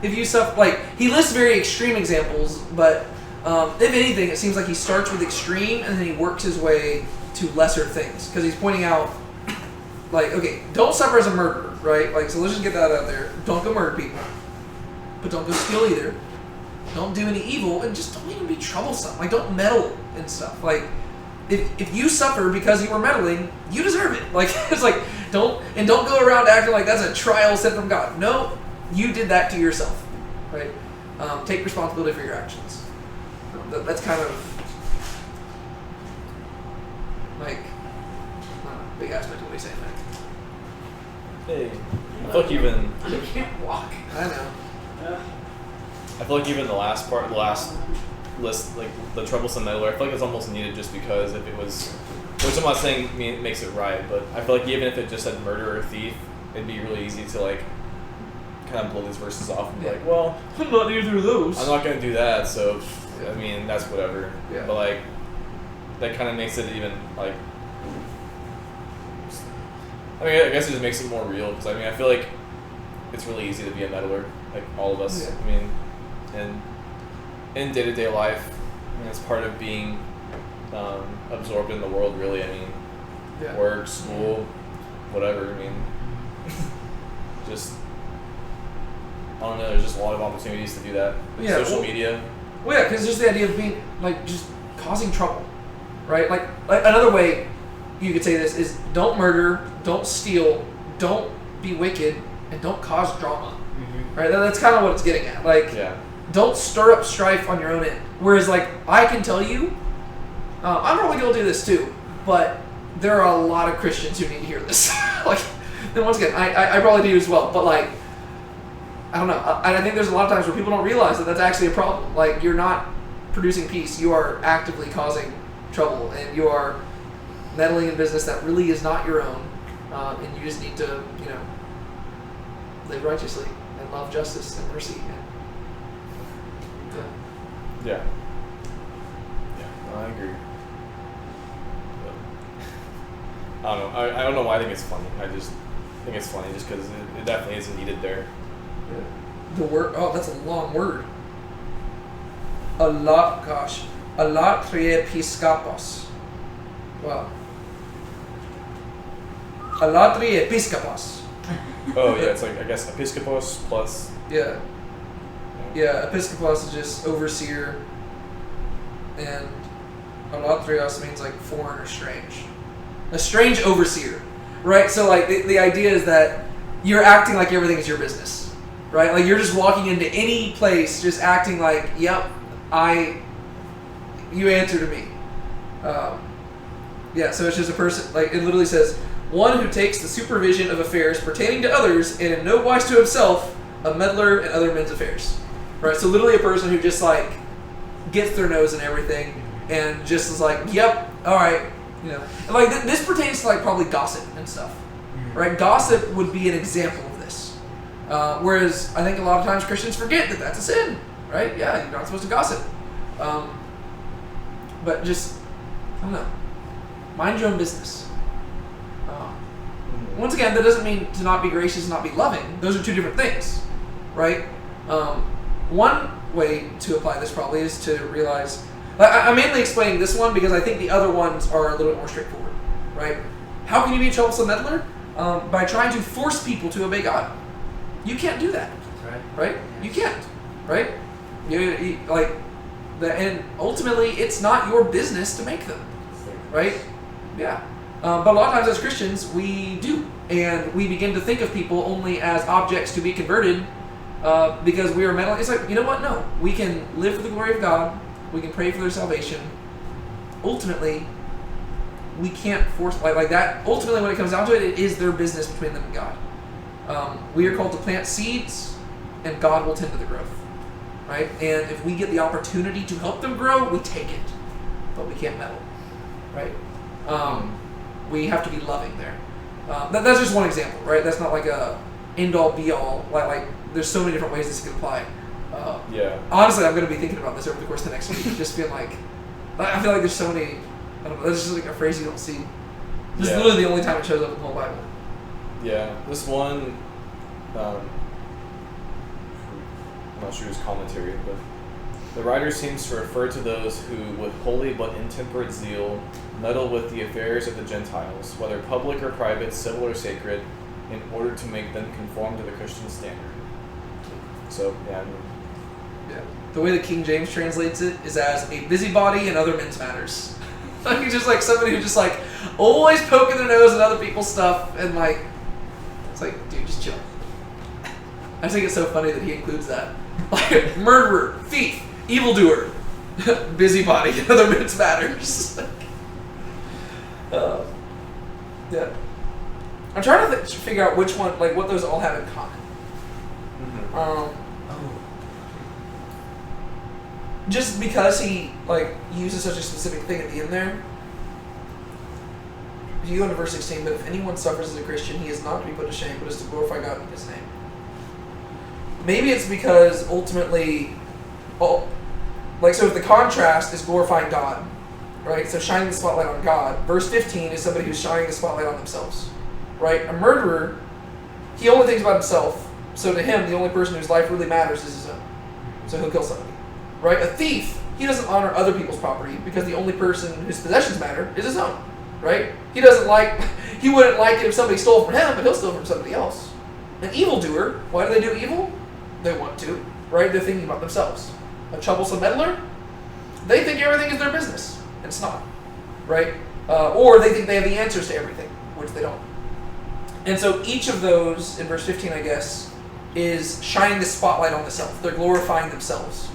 if you suffer, like, he lists very extreme examples, but if anything, it seems like he starts with extreme and then he works his way to lesser things. Because he's pointing out, like, okay, don't suffer as a murderer, right? Like, so let's just get that out there. Don't go murder people, but don't go steal either. Don't do any evil, and just don't even be troublesome. Like, don't meddle and stuff. Like, if you suffer because you were meddling, you deserve it. Like, it's like, don't go around acting like that's a trial sent from God. No, you did that to yourself, right? Take responsibility for your actions. That's kind of like big aspect of what he's saying there. Hey, I feel like even I can't walk. I know. I feel like even the last part, the last list, like the troublesome meddler, I feel like it's almost needed just because if it was, which I'm not saying makes it right, but I feel like even if it just said murderer or thief, it'd be really easy to like kind of blow these verses off and be like, well, I'm not either of those. I'm not gonna do that, so I mean that's whatever. Yeah. But like that kind of makes it even like, I mean I guess it just makes it more real because I mean I feel like it's really easy to be a meddler, like all of us. Yeah. I mean, and in day-to-day life, I mean, it's part of being absorbed in the world. Really, I mean, Yeah. work, school, whatever. I mean, just I don't know. There's just a lot of opportunities to do that. Yeah, Social well- media. Well, yeah, because just the idea of being like just causing trouble, right? Like another way you could say this is don't murder, don't steal, don't be wicked, and don't cause drama, right? That's kind of what it's getting at. Like, Yeah. don't stir up strife on your own end. Whereas, like, I can tell you, I'm probably going to do this too, but there are a lot of Christians who need to hear this. Like, and once again, I probably do as well, but like, I don't know. I think there's a lot of times where people don't realize that that's actually a problem. Like, you're not producing peace. You are actively causing trouble, and you are meddling in business that really is not your own, and you just need to, live righteously and love justice and mercy. And, Yeah. Yeah. No, I agree. But, I don't know. I don't know why I think it's funny. I just think it's funny just because it definitely isn't needed there. The word, that's a long word. Alatriepiskopos. Wow. Alatriepiskopos. Oh yeah, it's like I guess episkopos plus. Yeah. Yeah, episkopos is just overseer, and alatrios means like foreign or strange. A strange overseer, right? So like the idea is that you're acting like everything is your business, right? Like you're just walking into any place just acting like, yep, you answer to me. Yeah, so it's just a person, like it literally says, one who takes the supervision of affairs pertaining to others and in no wise to himself, a meddler in other men's affairs. Right? So literally a person who just like gets their nose in everything and just is like, yep, all right, And like this pertains to like probably gossip and stuff. Right? Gossip would be an example of this. Whereas I think a lot of times Christians forget that that's a sin. Right? Yeah, you're not supposed to gossip. But just, I don't know. Mind your own business. Once again, that doesn't mean to not be gracious and not be loving. Those are two different things, right? One way to apply this probably is to realize, I'm mainly explaining this one because I think the other ones are a little bit more straightforward, right? How can you be a troublesome meddler? By trying to force people to obey God. You can't do that. right? You can't, right? You like that, and ultimately, it's not your business to make them, right? Yeah. But a lot of times as Christians, we do, and we begin to think of people only as objects to be converted because we are mentally. It's like, you know what? No, we can live for the glory of God. We can pray for their salvation. Ultimately, we can't force like that. Ultimately, when it comes down to it, it is their business between them and God. We are called to plant seeds, and God will tend to the growth, right? And if we get the opportunity to help them grow, we take it, but we can't meddle, right? We have to be loving there. That's just one example, right? That's not like a end-all, be-all. Like there's so many different ways this can apply. Honestly, I'm going to be thinking about this over the course of the next week. Just being like, I feel like there's so many. I don't know. That's just like a phrase you don't see. This is literally the only time it shows up in the whole Bible. Yeah, this one. I'm not sure his commentary, but the writer seems to refer to those who, with holy but intemperate zeal, meddle with the affairs of the Gentiles, whether public or private, civil or sacred, in order to make them conform to the Christian standard. So, yeah. The way the King James translates it is as a busybody in other men's matters. Like he's just like somebody who's just like always poking their nose at other people's stuff, and like it's like, dude, just chill. I just think it's so funny that he includes that. Like murderer, thief, evildoer, busybody in other men's matters. Yeah. I'm trying to figure out which one, like what those all have in common. Just because he like uses such a specific thing at the end there. If you go into verse 16, but if anyone suffers as a Christian, he is not to be put to shame, but is to glorify God in his name. Maybe it's because ultimately, so if the contrast is glorifying God, right? So shining the spotlight on God. Verse 15 is somebody who's shining the spotlight on themselves, right? A murderer, he only thinks about himself. So to him, the only person whose life really matters is his own. So he'll kill somebody. Right? A thief, he doesn't honor other people's property because the only person whose possessions matter is his own. Right? He wouldn't like it if somebody stole from him, but he'll steal from somebody else. An evildoer, why do they do evil? They want to. Right? They're thinking about themselves. A troublesome meddler, they think everything is their business. And it's not. Right? Or they think they have the answers to everything, which they don't. And so each of those, in verse 15, I guess, is shining the spotlight on the self. They're glorifying themselves.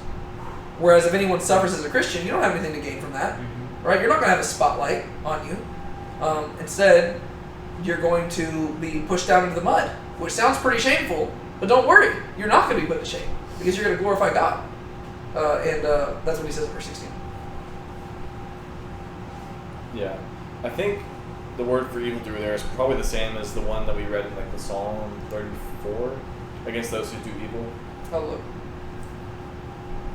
Whereas if anyone suffers as a Christian, you don't have anything to gain from that, right? You're not going to have a spotlight on you. Instead, you're going to be pushed down into the mud, which sounds pretty shameful, but don't worry. You're not going to be put to shame because you're going to glorify God. And that's what he says in verse 16. Yeah. I think the word for evildoer there is probably the same as the one that we read in like the Psalm 34, against those who do evil. Oh, look.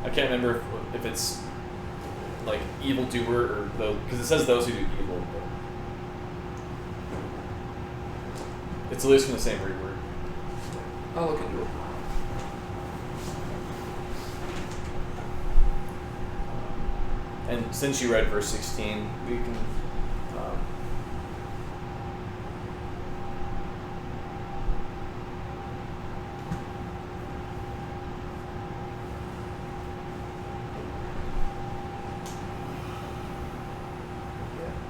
I can't remember if it's like evildoer or those, because it says those who do evil, but it's at least from the same Greek word. I'll look into it. And since you read verse 16, we can.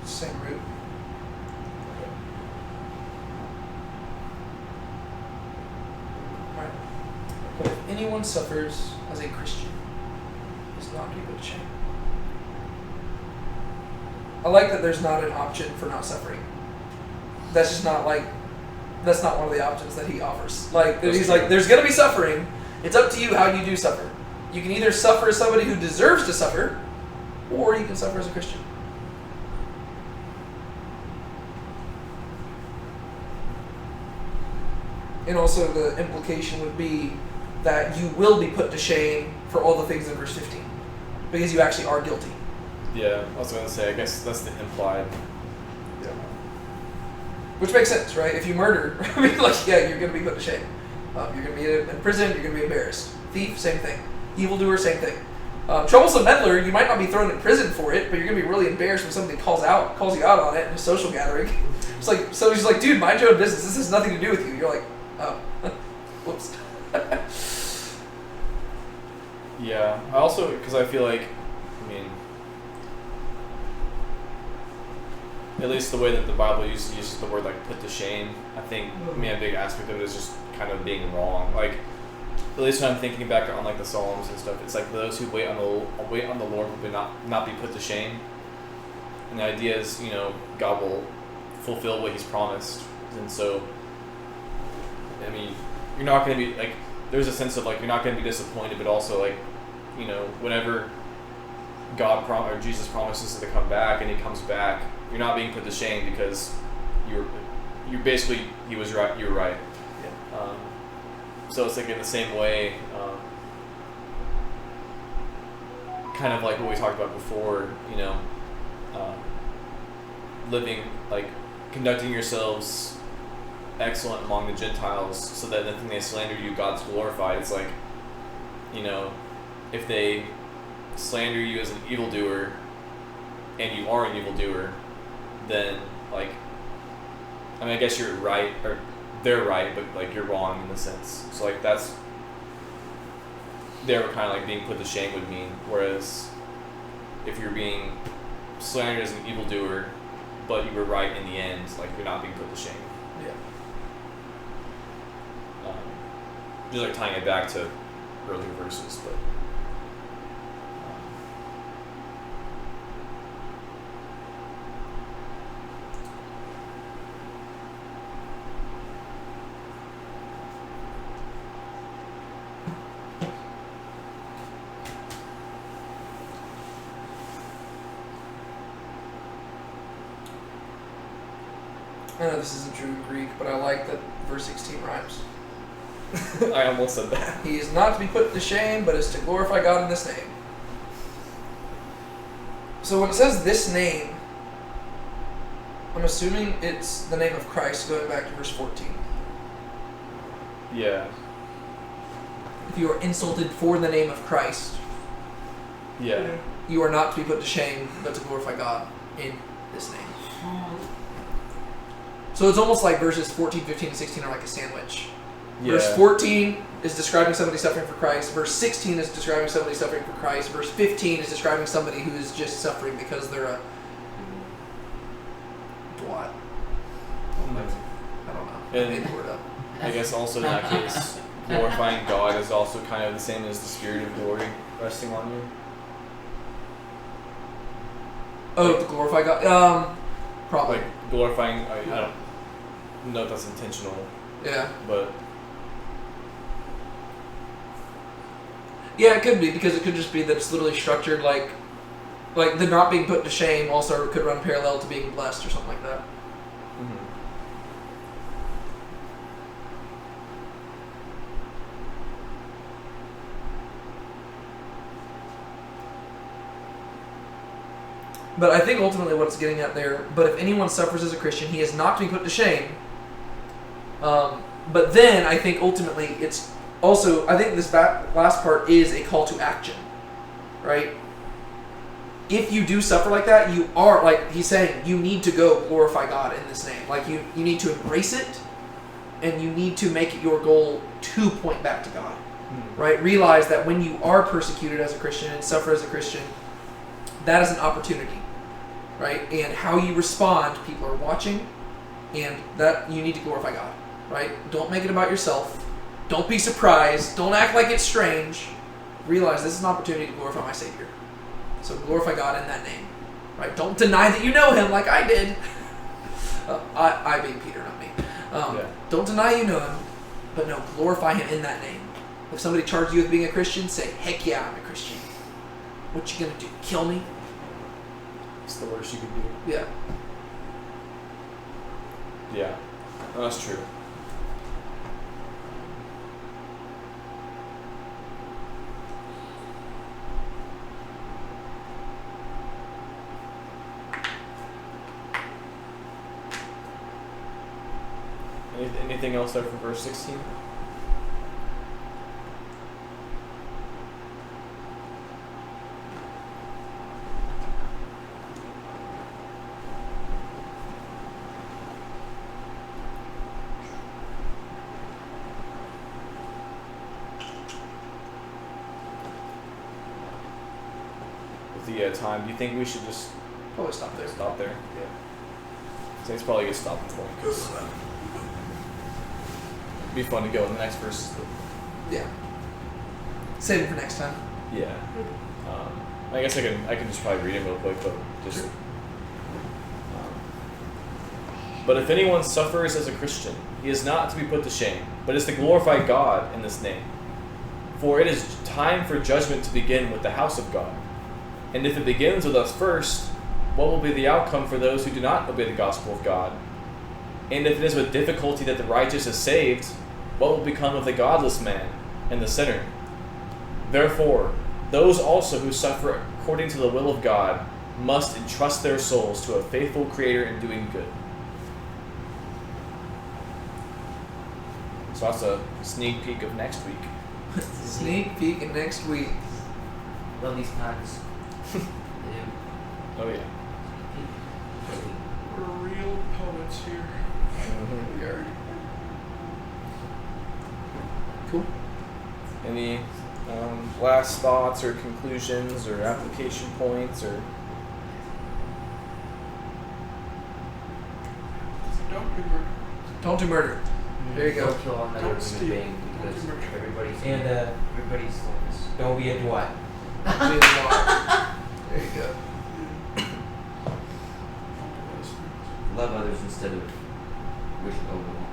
Same root. Alright. But if anyone suffers as a Christian, he is not to be put to shame. I like that there's not an option for not suffering. That's just not like, that's not one of the options that he offers. Like, he's like, there's going to be suffering. It's up to you how you do suffer. You can either suffer as somebody who deserves to suffer, or you can suffer as a Christian. And also the implication would be that you will be put to shame for all the things in verse 15. Because you actually are guilty. Yeah, I was going to say, I guess that's the implied. Yeah. Which makes sense, right? If you murder, I mean, like, yeah, you're going to be put to shame. You're going to be in prison, you're going to be embarrassed. Thief, same thing. Evildoer, same thing. Troublesome meddler, you might not be thrown in prison for it, but you're going to be really embarrassed when somebody calls you out on it in a social gathering. It's like, so he's like, dude, mind your own business. This has nothing to do with you. You're like, oh, whoops. Yeah. I also, because I feel like, I mean, at least the way that the Bible uses the word like put to shame, I think, I mean, a big aspect of it is just kind of being wrong. Like, at least when I'm thinking back on like the Psalms and stuff, it's like those who wait on the Lord will not be put to shame. And the idea is, you know, God will fulfill what He's promised, and so, I mean, you're not going to be like, there's a sense of like you're not going to be disappointed, but also like, you know, whenever God or Jesus promises to come back and He comes back, you're not being put to shame because you're basically He was right, you were right. Yeah. So it's like in the same way, kind of like what we talked about before, you know, living like conducting yourselves excellent among the Gentiles, so that nothing they slander you, God's glorified. It's like, you know, if they slander you as an evildoer, and you are an evildoer, then like, I mean, I guess you're right, or they're right, but like you're wrong in the sense. So like that's, they were kind of like being put to shame would mean. Whereas if you're being slandered as an evildoer, but you were right in the end, like you're not being put to shame. Yeah. Just like tying it back to earlier verses, but. I know this isn't true in Greek, but I like that verse 16 rhymes. I almost said that. He is not to be put to shame, but is to glorify God in this name. So when it says this name, I'm assuming it's the name of Christ, going back to verse 14. Yeah. If you are insulted for the name of Christ, Yeah. you are not to be put to shame, but to glorify God in this name. So it's almost like verses 14, 15, and 16 are like a sandwich. Yeah. Verse 14 is describing somebody suffering for Christ. Verse 16 is describing somebody suffering for Christ. Verse 15 is describing somebody who is just suffering because they're a twat. I don't know. I And- made the word up. I guess also in that case, glorifying God is also kind of the same as the Spirit of glory resting on you. Oh, to glorify God? Probably. Like glorifying, I don't know if that's intentional, Yeah. but Yeah, it could be, because it could just be that it's literally structured like the not being put to shame also could run parallel to being blessed or something like that. But I think ultimately what it's getting at there, but if anyone suffers as a Christian, he is not to be put to shame. But then I think ultimately it's also, I think this last part is a call to action, right? If you do suffer like that, you are, like he's saying, you need to go glorify God in this name. Like you need to embrace it, and you need to make it your goal to point back to God, right? Realize that when you are persecuted as a Christian and suffer as a Christian, that is an opportunity, right? And how you respond, people are watching, and that you need to glorify God, right? Don't make it about yourself. Don't be surprised. Don't act like it's strange. Realize this is an opportunity to glorify my Savior. So glorify God in that name, right? Don't deny that you know Him like I did. I being Peter, not me. Don't deny you know Him, but no, glorify Him in that name. If somebody charges you with being a Christian, say, heck yeah, I'm a Christian. What you gonna do? Kill me? it's the worst you could do. Yeah. Yeah, no, that's true. Anything else there from verse 16? the time. Do you think we should just Probably stop there. stop there? Yeah. I think it's probably a good stopping point because it'd be fun to go in the next verse. Yeah. Save it for next time. Yeah. I guess I can just probably read it real quick, but just. Sure. But if anyone suffers as a Christian, he is not to be put to shame, but is to glorify God in this name. For it is time for judgment to begin with the house of God. And if it begins with us first, what will be the outcome for those who do not obey the gospel of God? And if it is with difficulty that the righteous is saved, what will become of the godless man and the sinner? Therefore, those also who suffer according to the will of God must entrust their souls to a faithful Creator in doing good. So that's a sneak peek of next week. Sneak peek in next week. Love these times. I do. Oh yeah. We're real poets here. We are. Cool. Any last thoughts or conclusions or application points or? Don't be murdered. Don't do murder. There you go. Don't kill another Don't human steal. being Don't because do murder. everybody's And everybody's selfish. don't be a Dwight. Be in the water. There you go. Love others instead of wish over them.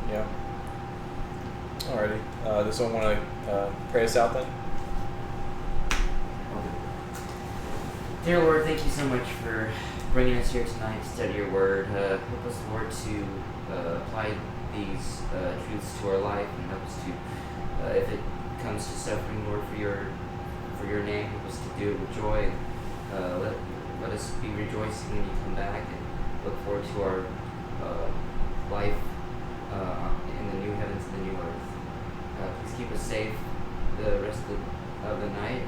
Yeah. Alrighty. Does someone want to pray us out then? Dear Lord, thank you so much for bringing us here tonight to study your word. Help us, Lord, to apply these truths to our life, and help us to, if it comes to suffering, Lord, for your name, help us to do it with joy. Let us be rejoicing when you come back, and look forward to our life in the new heavens and the new earth. Please keep us safe the rest of the night.